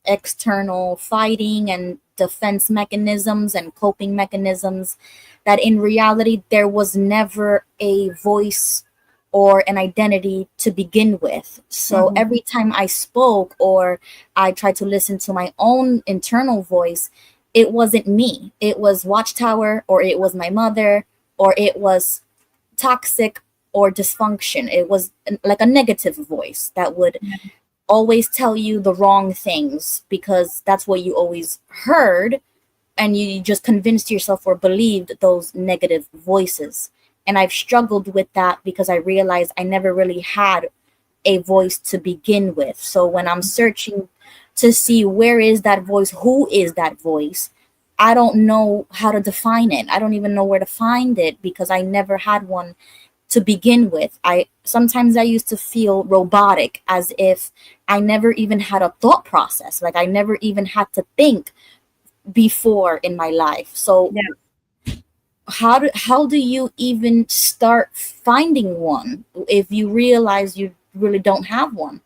external fighting and defense mechanisms and coping mechanisms that in reality there was never a voice or an identity to begin with. So Mhm. every time I spoke or I tried to listen to my own internal voice, it wasn't me. It was Watchtower, or it was my mother, or it was toxic or dysfunction. It was like a negative voice that would always tell you the wrong things because that's what you always heard, and you just convinced yourself or believed those negative voices. And I've struggled with that because I realized I never really had a voice to begin with. So when I'm searching to see where is that voice, who is that voice, I don't know how to define it. I don't even know where to find it because I never had one to begin with. I sometimes I used to feel robotic, as if I never even had a thought process. Like I never even had to think before in my life. So Yeah. how do you even start finding one if you realize you really don't have one?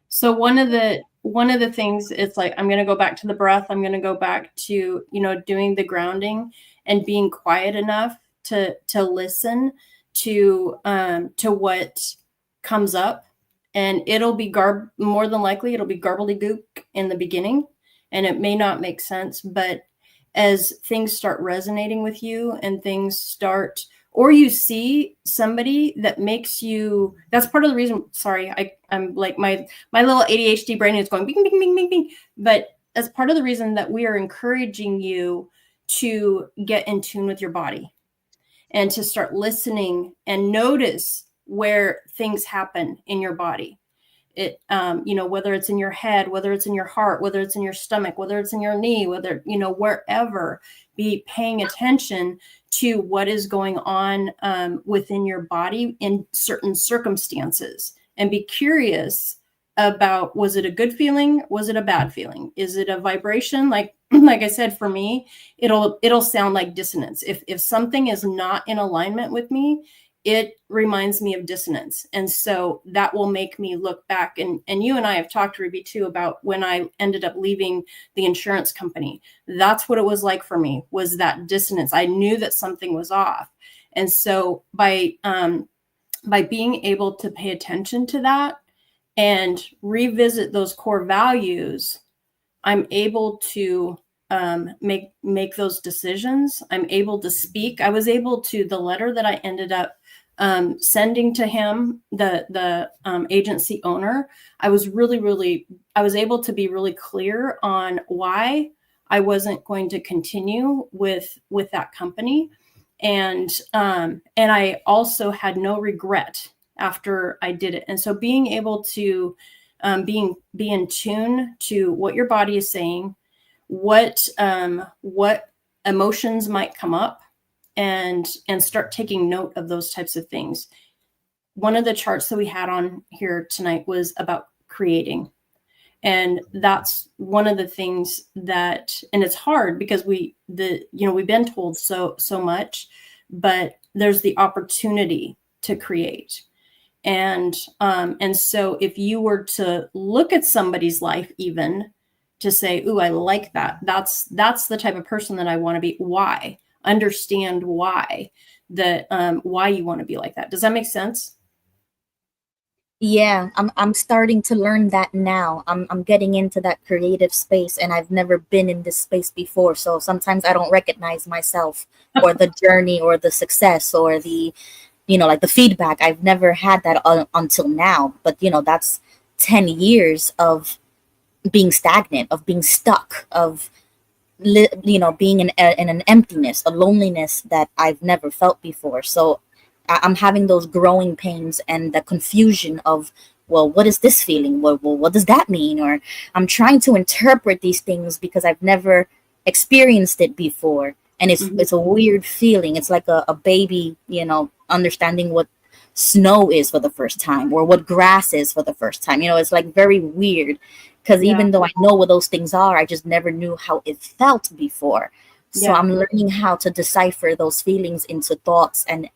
So one of the things, it's like I'm going to go back to the breath. I'm going to go back to, doing the grounding and being quiet enough to listen to what comes up. And it'll be more than likely it'll be gobbledygook in the beginning, and it may not make sense, but as things start resonating with you and things start, or you see somebody that makes you, that's part of the reason. Sorry, I'm like my little ADHD brain is going bing, bing, bing, bing, bing. But as part of the reason that we are encouraging you to get in tune with your body and to start listening and notice where things happen in your body. It, whether it's in your head, whether it's in your heart, whether it's in your stomach, whether it's in your knee, whether, wherever, be paying attention to what is going on within your body in certain circumstances, and be curious about, was it a good feeling? Was it a bad feeling? Is it a vibration? Like I said, for me, it'll sound like dissonance. If something is not in alignment with me, it reminds me of dissonance. And so that will make me look back. And you and I have talked, Ruby, too, about when I ended up leaving the insurance company. That's what it was like for me, was that dissonance. I knew that something was off. And so by being able to pay attention to that and revisit those core values, I'm able to make those decisions. I'm able to speak. I was able to, the letter that I ended up sending to him, the agency owner, I was able to be really clear on why I wasn't going to continue with that company. And I also had no regret after I did it. And so being able to be in tune to what your body is saying, what emotions might come up, and start taking note of those types of things. One of the charts that we had on here tonight was about creating. And that's one of the things that, and it's hard because we've been told so much, but there's the opportunity to create. And so if you were to look at somebody's life, even to say, ooh, I like that. That's the type of person that I want to be. Why? Understand why why you want to be like that. Does that make sense? Yeah, I'm starting to learn that now. I'm getting into that creative space, and I've never been in this space before. So sometimes I don't recognize myself or the journey or the success or the, like the feedback. I've never had that until now. But that's 10 years of being stagnant, of being stuck, of being in an emptiness, a loneliness that I've never felt before. So I'm having those growing pains and the confusion of, well, what is this feeling? Well, what does that mean? Or I'm trying to interpret these things because I've never experienced it before. And it's a weird feeling. It's like a baby, understanding what snow is for the first time, or what grass is for the first time. It's like very weird, because even though I know what those things are, I just never knew how it felt before. So I'm learning how to decipher those feelings into thoughts and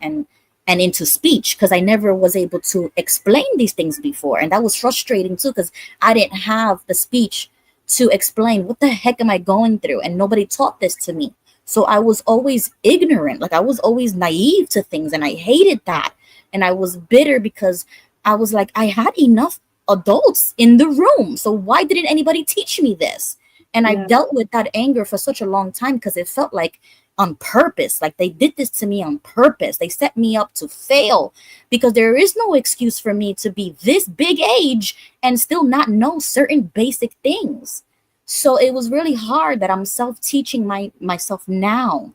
into speech, because I never was able to explain these things before. And that was frustrating too, because I didn't have the speech to explain what the heck am I going through, and nobody taught this to me. So I was always ignorant, like I was always naive to things, and I hated that. And I was bitter because I was like, I had enough adults in the room, so why didn't anybody teach me this? And I dealt with that anger for such a long time, because it felt like on purpose, like they did this to me on purpose. They set me up to fail, because there is no excuse for me to be this big age and still not know certain basic things. So it was really hard that I'm self-teaching myself now.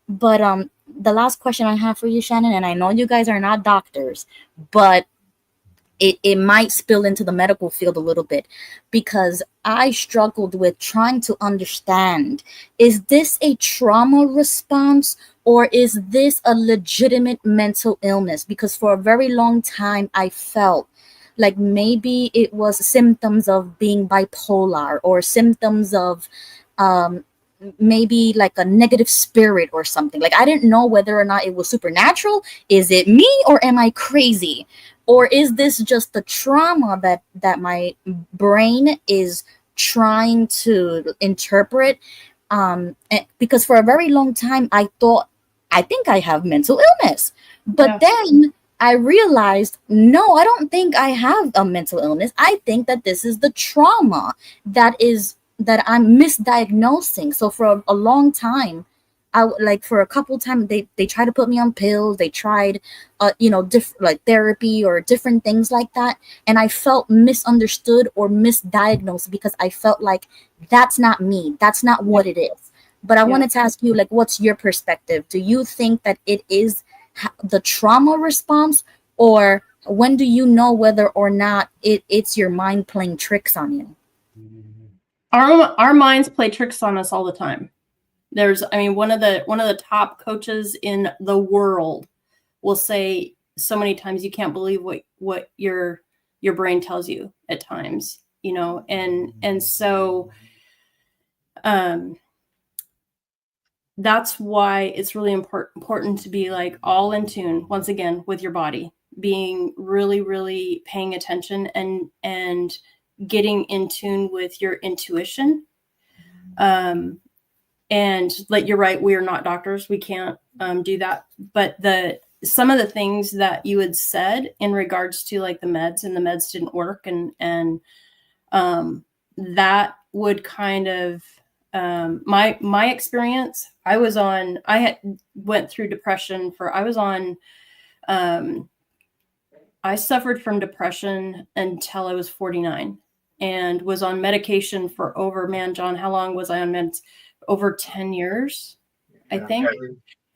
But the last question I have for you, Shannon, and I know you guys are not doctors, but it might spill into the medical field a little bit, because I struggled with trying to understand, is this a trauma response, or is this a legitimate mental illness? Because for a very long time, I felt like maybe it was symptoms of being bipolar, or symptoms of maybe like a negative spirit or something. Like I didn't know whether or not it was supernatural. Is it me, or am I crazy? Or is this just the trauma that my brain is trying to interpret? Because for a very long time, I thought, I think I have mental illness. But then I realized, no, I don't think I have a mental illness. I think that this is the trauma that I'm misdiagnosing. So for a long time, for a couple times, they tried to put me on pills. They tried, different like therapy or different things like that. And I felt misunderstood or misdiagnosed, because I felt like that's not me. That's not what it is. But I wanted to ask you, like, what's your perspective? Do you think that it is the trauma response, or when do you know whether or not it's your mind playing tricks on you? Our minds play tricks on us all the time. One of the top coaches in the world will say so many times, you can't believe what you're your brain tells you at times, you know, and so that's why it's really important to be like all in tune once again with your body, being really, really paying attention and getting in tune with your intuition. And like, you're right, we are not doctors. We can't do that. But some of the things that you had said in regards to like the meds, and the meds didn't work, and that would kind of my experience. I had went through depression I suffered from depression until I was 49, and was on medication for over, man, John, how long was I on meds? Over 10 years, I think.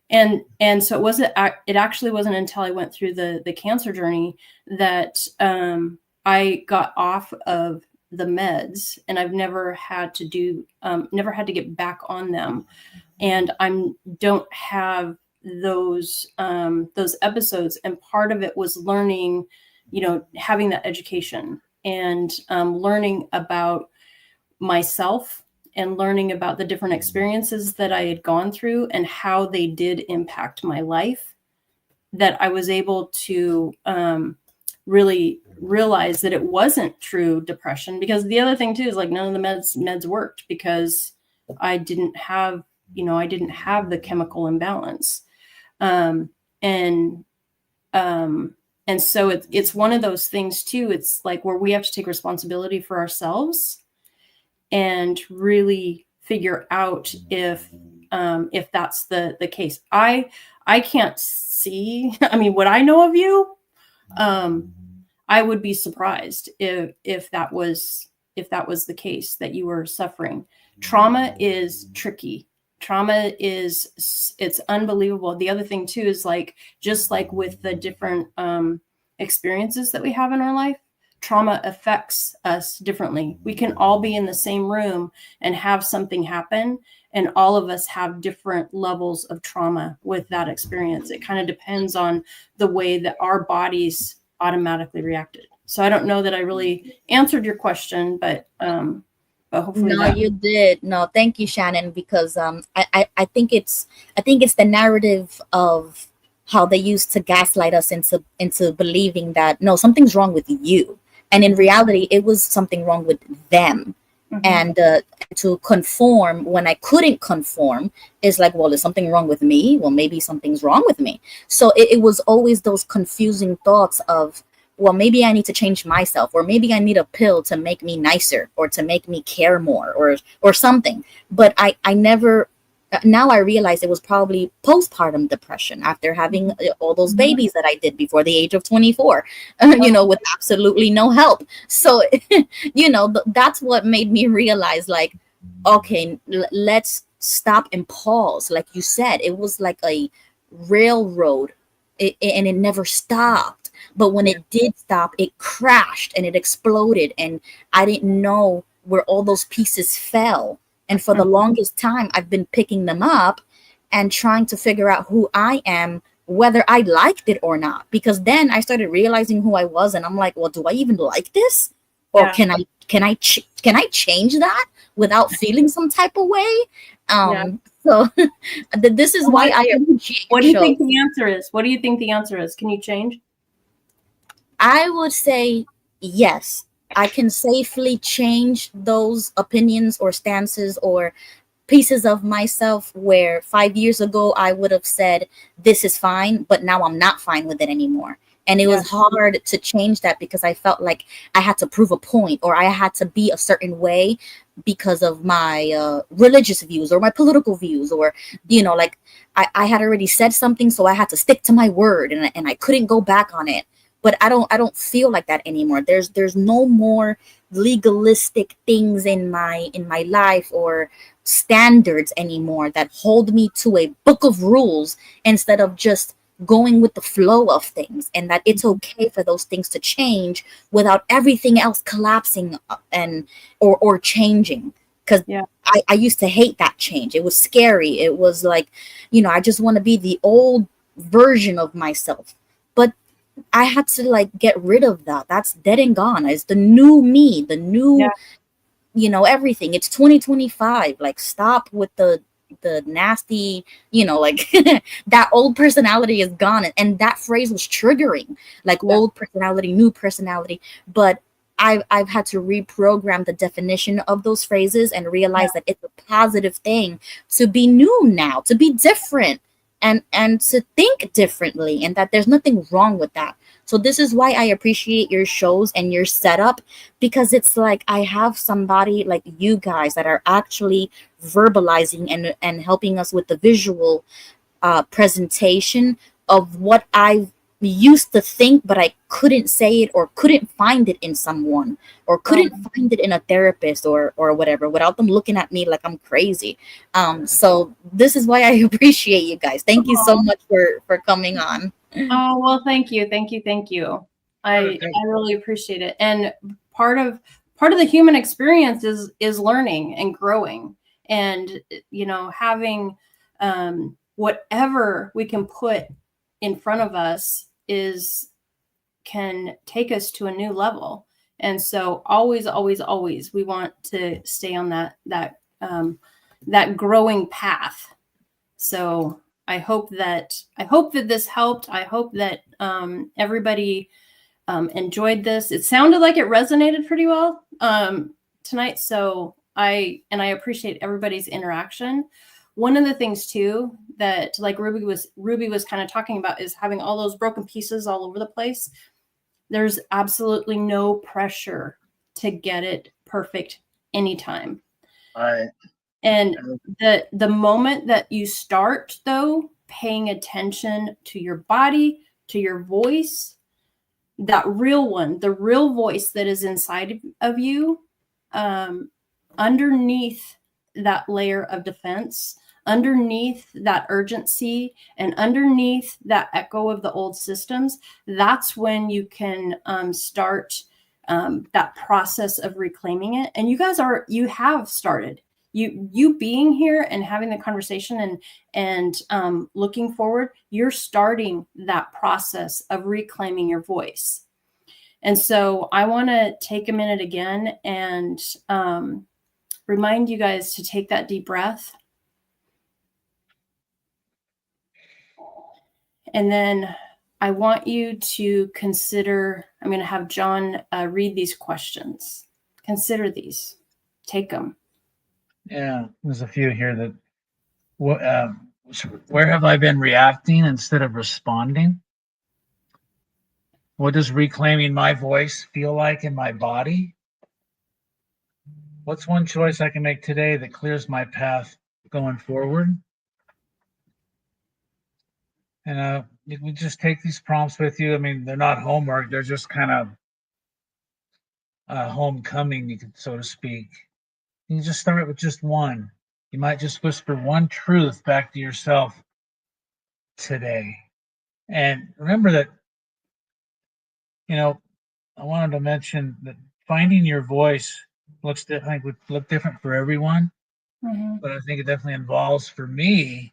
And so it actually wasn't until I went through the cancer journey that I got off of the meds, and I've never had to get back on them. And don't have those episodes. And part of it was learning, having that education, and learning about myself, and learning about the different experiences that I had gone through and how they did impact my life, that I was able to really realize that it wasn't true depression. Because the other thing too is like, none of the meds worked, because I didn't have the chemical imbalance. And so it's one of those things too. It's like where we have to take responsibility for ourselves and really figure out if that's the case. I can't see, I mean, what I know of you, I would be surprised if that was the case, that you were suffering. Trauma is tricky. It's unbelievable. The other thing too is like, just like with the different experiences that we have in our life, trauma affects us differently. We can all be in the same room and have something happen, and all of us have different levels of trauma with that experience. It kind of depends on the way that our bodies automatically reacted. So I don't know that I really answered your question, but hopefully. No, you did. No, thank you, Shannon, because I think it's the narrative of how they used to gaslight us into believing that no, something's wrong with you. And in reality, it was something wrong with them. Mm-hmm. And to conform when I couldn't conform is like, well, is something wrong with me? Well, maybe something's wrong with me. So it was always those confusing thoughts of, well, maybe I need to change myself, or maybe I need a pill to make me nicer, or to make me care more, or something. But I never. Now I realize it was probably postpartum depression after having all those babies that I did before the age of 24, with absolutely no help. So, that's what made me realize, like, okay, let's stop and pause. Like you said, it was like a railroad, and it never stopped. But when it did stop, it crashed and it exploded, and I didn't know where all those pieces fell. And for the longest time, I've been picking them up and trying to figure out who I am, whether I liked it or not. Because then I started realizing who I was, and I'm like, well, do I even like this? Or can I change that without feeling some type of way? So this is why I appreciate. What do you think the answer is? What do you think the answer is? Can you change? I would say yes. I can safely change those opinions or stances or pieces of myself where 5 years ago I would have said this is fine, but now I'm not fine with it anymore. And it was hard to change that because I felt like I had to prove a point, or I had to be a certain way because of my religious views or my political views, or, like I had already said something, so I had to stick to my word, and I couldn't go back on it. But I don't feel like that anymore. There's no more legalistic things in my life or standards anymore that hold me to a book of rules, instead of just going with the flow of things, and that it's okay for those things to change without everything else collapsing or changing. Because I used to hate that change. It was scary. It was like, I just want to be the old version of myself. But I had to like get rid of that. That's dead and gone. It's the new me, the new, everything. It's 2025. Like, stop with the nasty, like that old personality is gone. And that phrase was triggering, like old personality, new personality. But I've had to reprogram the definition of those phrases and realize that it's a positive thing to be new now, to be different, and to think differently, and that there's nothing wrong with that. So this is why I appreciate your shows and your setup, because it's like I have somebody like you guys that are actually verbalizing and helping us with the visual presentation of what I used to think, but I couldn't say it or couldn't find it in someone or couldn't find it in a therapist or whatever, without them looking at me like I'm crazy. So this is why I appreciate you guys. Thank you so much for coming on. Oh, well, thank you. Thank you. Thank you. I really appreciate it. And part of the human experience is learning and growing, and having whatever we can put in front of us can take us to a new level. And so always, always, always we want to stay on that growing path. So I hope that this helped. I hope that everybody enjoyed this. It sounded like it resonated pretty well tonight. So I appreciate everybody's interaction. One of the things too that, like Ruby was kind of talking about, is having all those broken pieces all over the place. There's absolutely no pressure to get it perfect anytime. All right. And the moment that you start, though, paying attention to your body, to your voice, that real one, the real voice that is inside of you, underneath that layer of defense, underneath that urgency, and underneath that echo of the old systems, that's when you can start that process of reclaiming it. And you have started. You being here and having the conversation and looking forward, you're starting that process of reclaiming your voice. And so I want to take a minute again and remind you guys to take that deep breath. And then I want you to consider, I'm going to have John read these questions. Consider these. Take them. Yeah, there's a few here that, where have I been reacting instead of responding? What does reclaiming my voice feel like in my body? What's one choice I can make today that clears my path going forward? And you can just take these prompts with you. I mean, they're not homework. They're just kind of homecoming, so to speak. You can just start with just one. You might just whisper one truth back to yourself today. And remember that, I wanted to mention that finding your voice would look different for everyone. Mm-hmm. But I think it definitely involves, for me,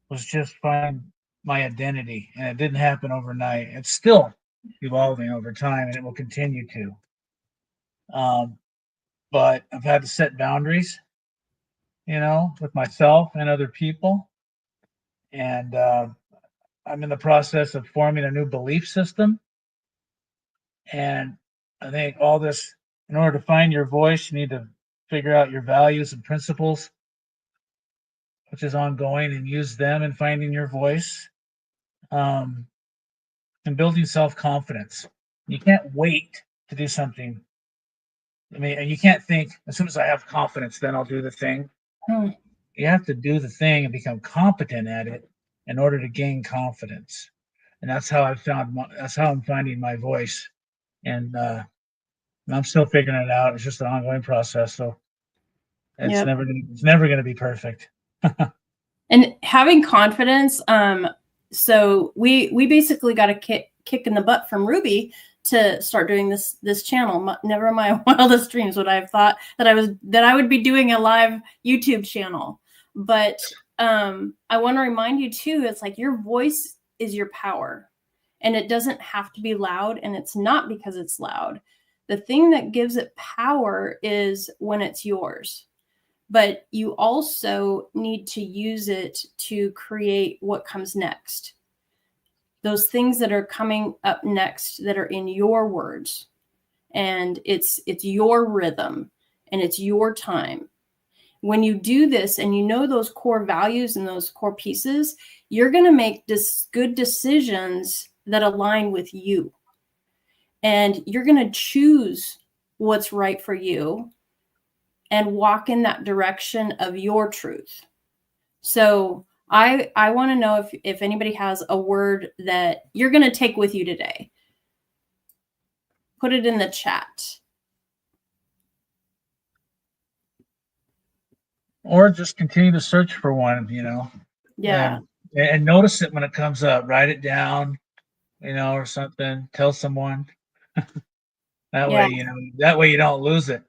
was just finding my identity. And it didn't happen overnight. It's still evolving over time, and it will continue to. But I've had to set boundaries, with myself and other people. And I'm in the process of forming a new belief system. And I think all this, in order to find your voice, you need to figure out your values and principles, which is ongoing, and use them in finding your voice, and building self-confidence. You can't wait to do something. I mean, you can't think, as soon as I have confidence, then I'll do the thing. You have to do the thing and become competent at it in order to gain confidence. And that's how I'm finding my voice. And I'm still figuring it out. It's just an ongoing process. So it's never going to be perfect. And having confidence. So we basically got a kick in the butt from Ruby to start doing this channel. Never in my wildest dreams would I have thought that I would be doing a live YouTube channel. But I want to remind you too, it's like your voice is your power. And it doesn't have to be loud, and it's not because it's loud. The thing that gives it power is when it's yours. But you also need to use it to create what comes next. Those things that are coming up next that are in your words. And it's your rhythm and it's your time. When you do this and you know those core values and those core pieces, you're going to make good decisions that align with you. And you're going to choose what's right for you and walk in that direction of your truth. So I want to know if anybody has a word that you're going to take with you today. Put it in the chat. Or just continue to search for one, Yeah. and notice it when it comes up. Write it down, or something. Tell someone. That way, you don't lose it.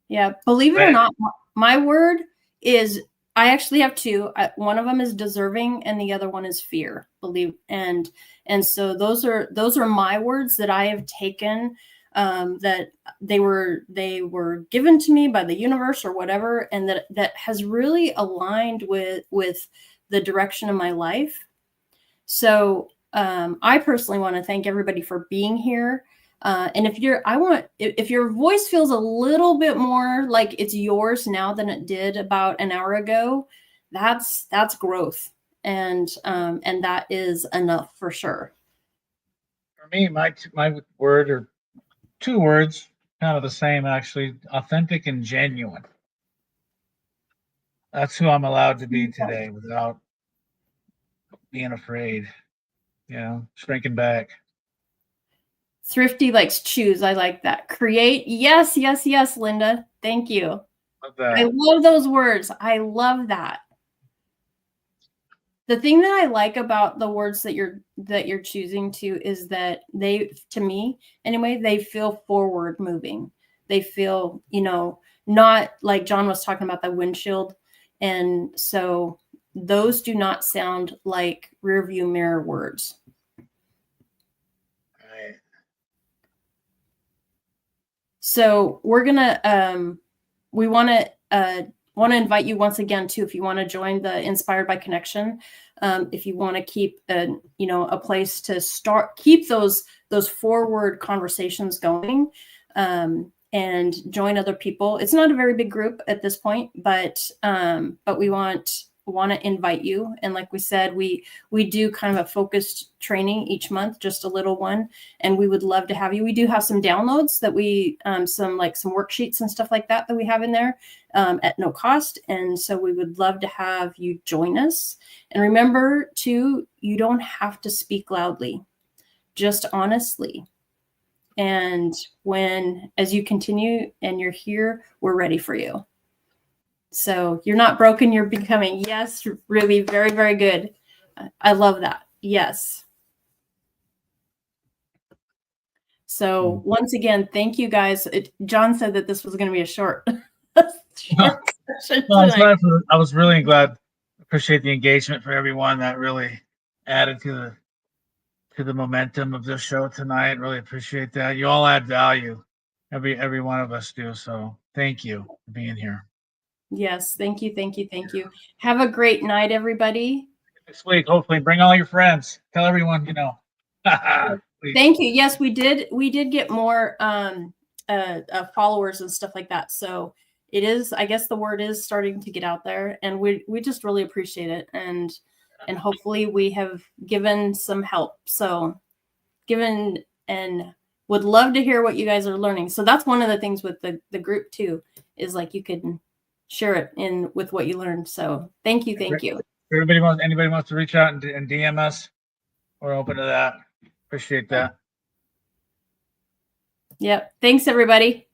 Yeah. Believe it or not, my word is, I actually have two. One of them is deserving and the other one is fear. And so those are my words that I have taken, that they were given to me by the universe or whatever, and that has really aligned with the direction of my life. So I personally want to thank everybody for being here. And if your voice feels a little bit more like it's yours now than it did about an hour ago, that's growth. And that is enough for sure. For me, my word, or two words, kind of the same actually: authentic and genuine. That's who I'm allowed to be today without being afraid, shrinking back. Thrifty likes choose. I like that. Create. Yes, yes, yes, Linda. Thank you. Love that. I love those words. I love that. The thing that I like about the words that you're choosing to is that they, to me anyway, they feel forward moving. They feel, not like John was talking about the windshield. And so those do not sound like rear view mirror words. Right. So we're gonna we want to invite you once again too, if you want to join the Inspired by Connection, if you want to keep a place to keep those forward conversations going, and join other people. It's not a very big group at this point, but we want to invite you. And like we said, we do kind of a focused training each month, just a little one, and we would love to have you. We do have some downloads that we some worksheets and stuff like that we have in there at no cost, and so we would love to have you join us. And remember too, you don't have to speak loudly, just honestly. And as you continue and you're here, we're ready for you. So you're not broken, you're becoming. Yes, really, very, very good. I love that. Yes. So once again, thank you guys. John said that this was going to be a short session tonight. I was really glad. Appreciate the engagement for everyone. That really added to the momentum of this show tonight. Really appreciate that. You all add value. Every one of us do. So thank you for being here. Yes, thank you, thank you, thank you. Have a great night, everybody. Next week, hopefully, bring all your friends. Tell everyone you know. Thank you. Yes, we did get more followers and stuff like that. So it is, I guess the word is starting to get out there, and we just really appreciate it. And hopefully we have given some help. So and would love to hear what you guys are learning. So that's one of the things with the group too, is like you could share it in with what you learned. So thank you. Anybody wants to reach out and DM us, we're open to that. Appreciate that. Yep. Thanks, everybody.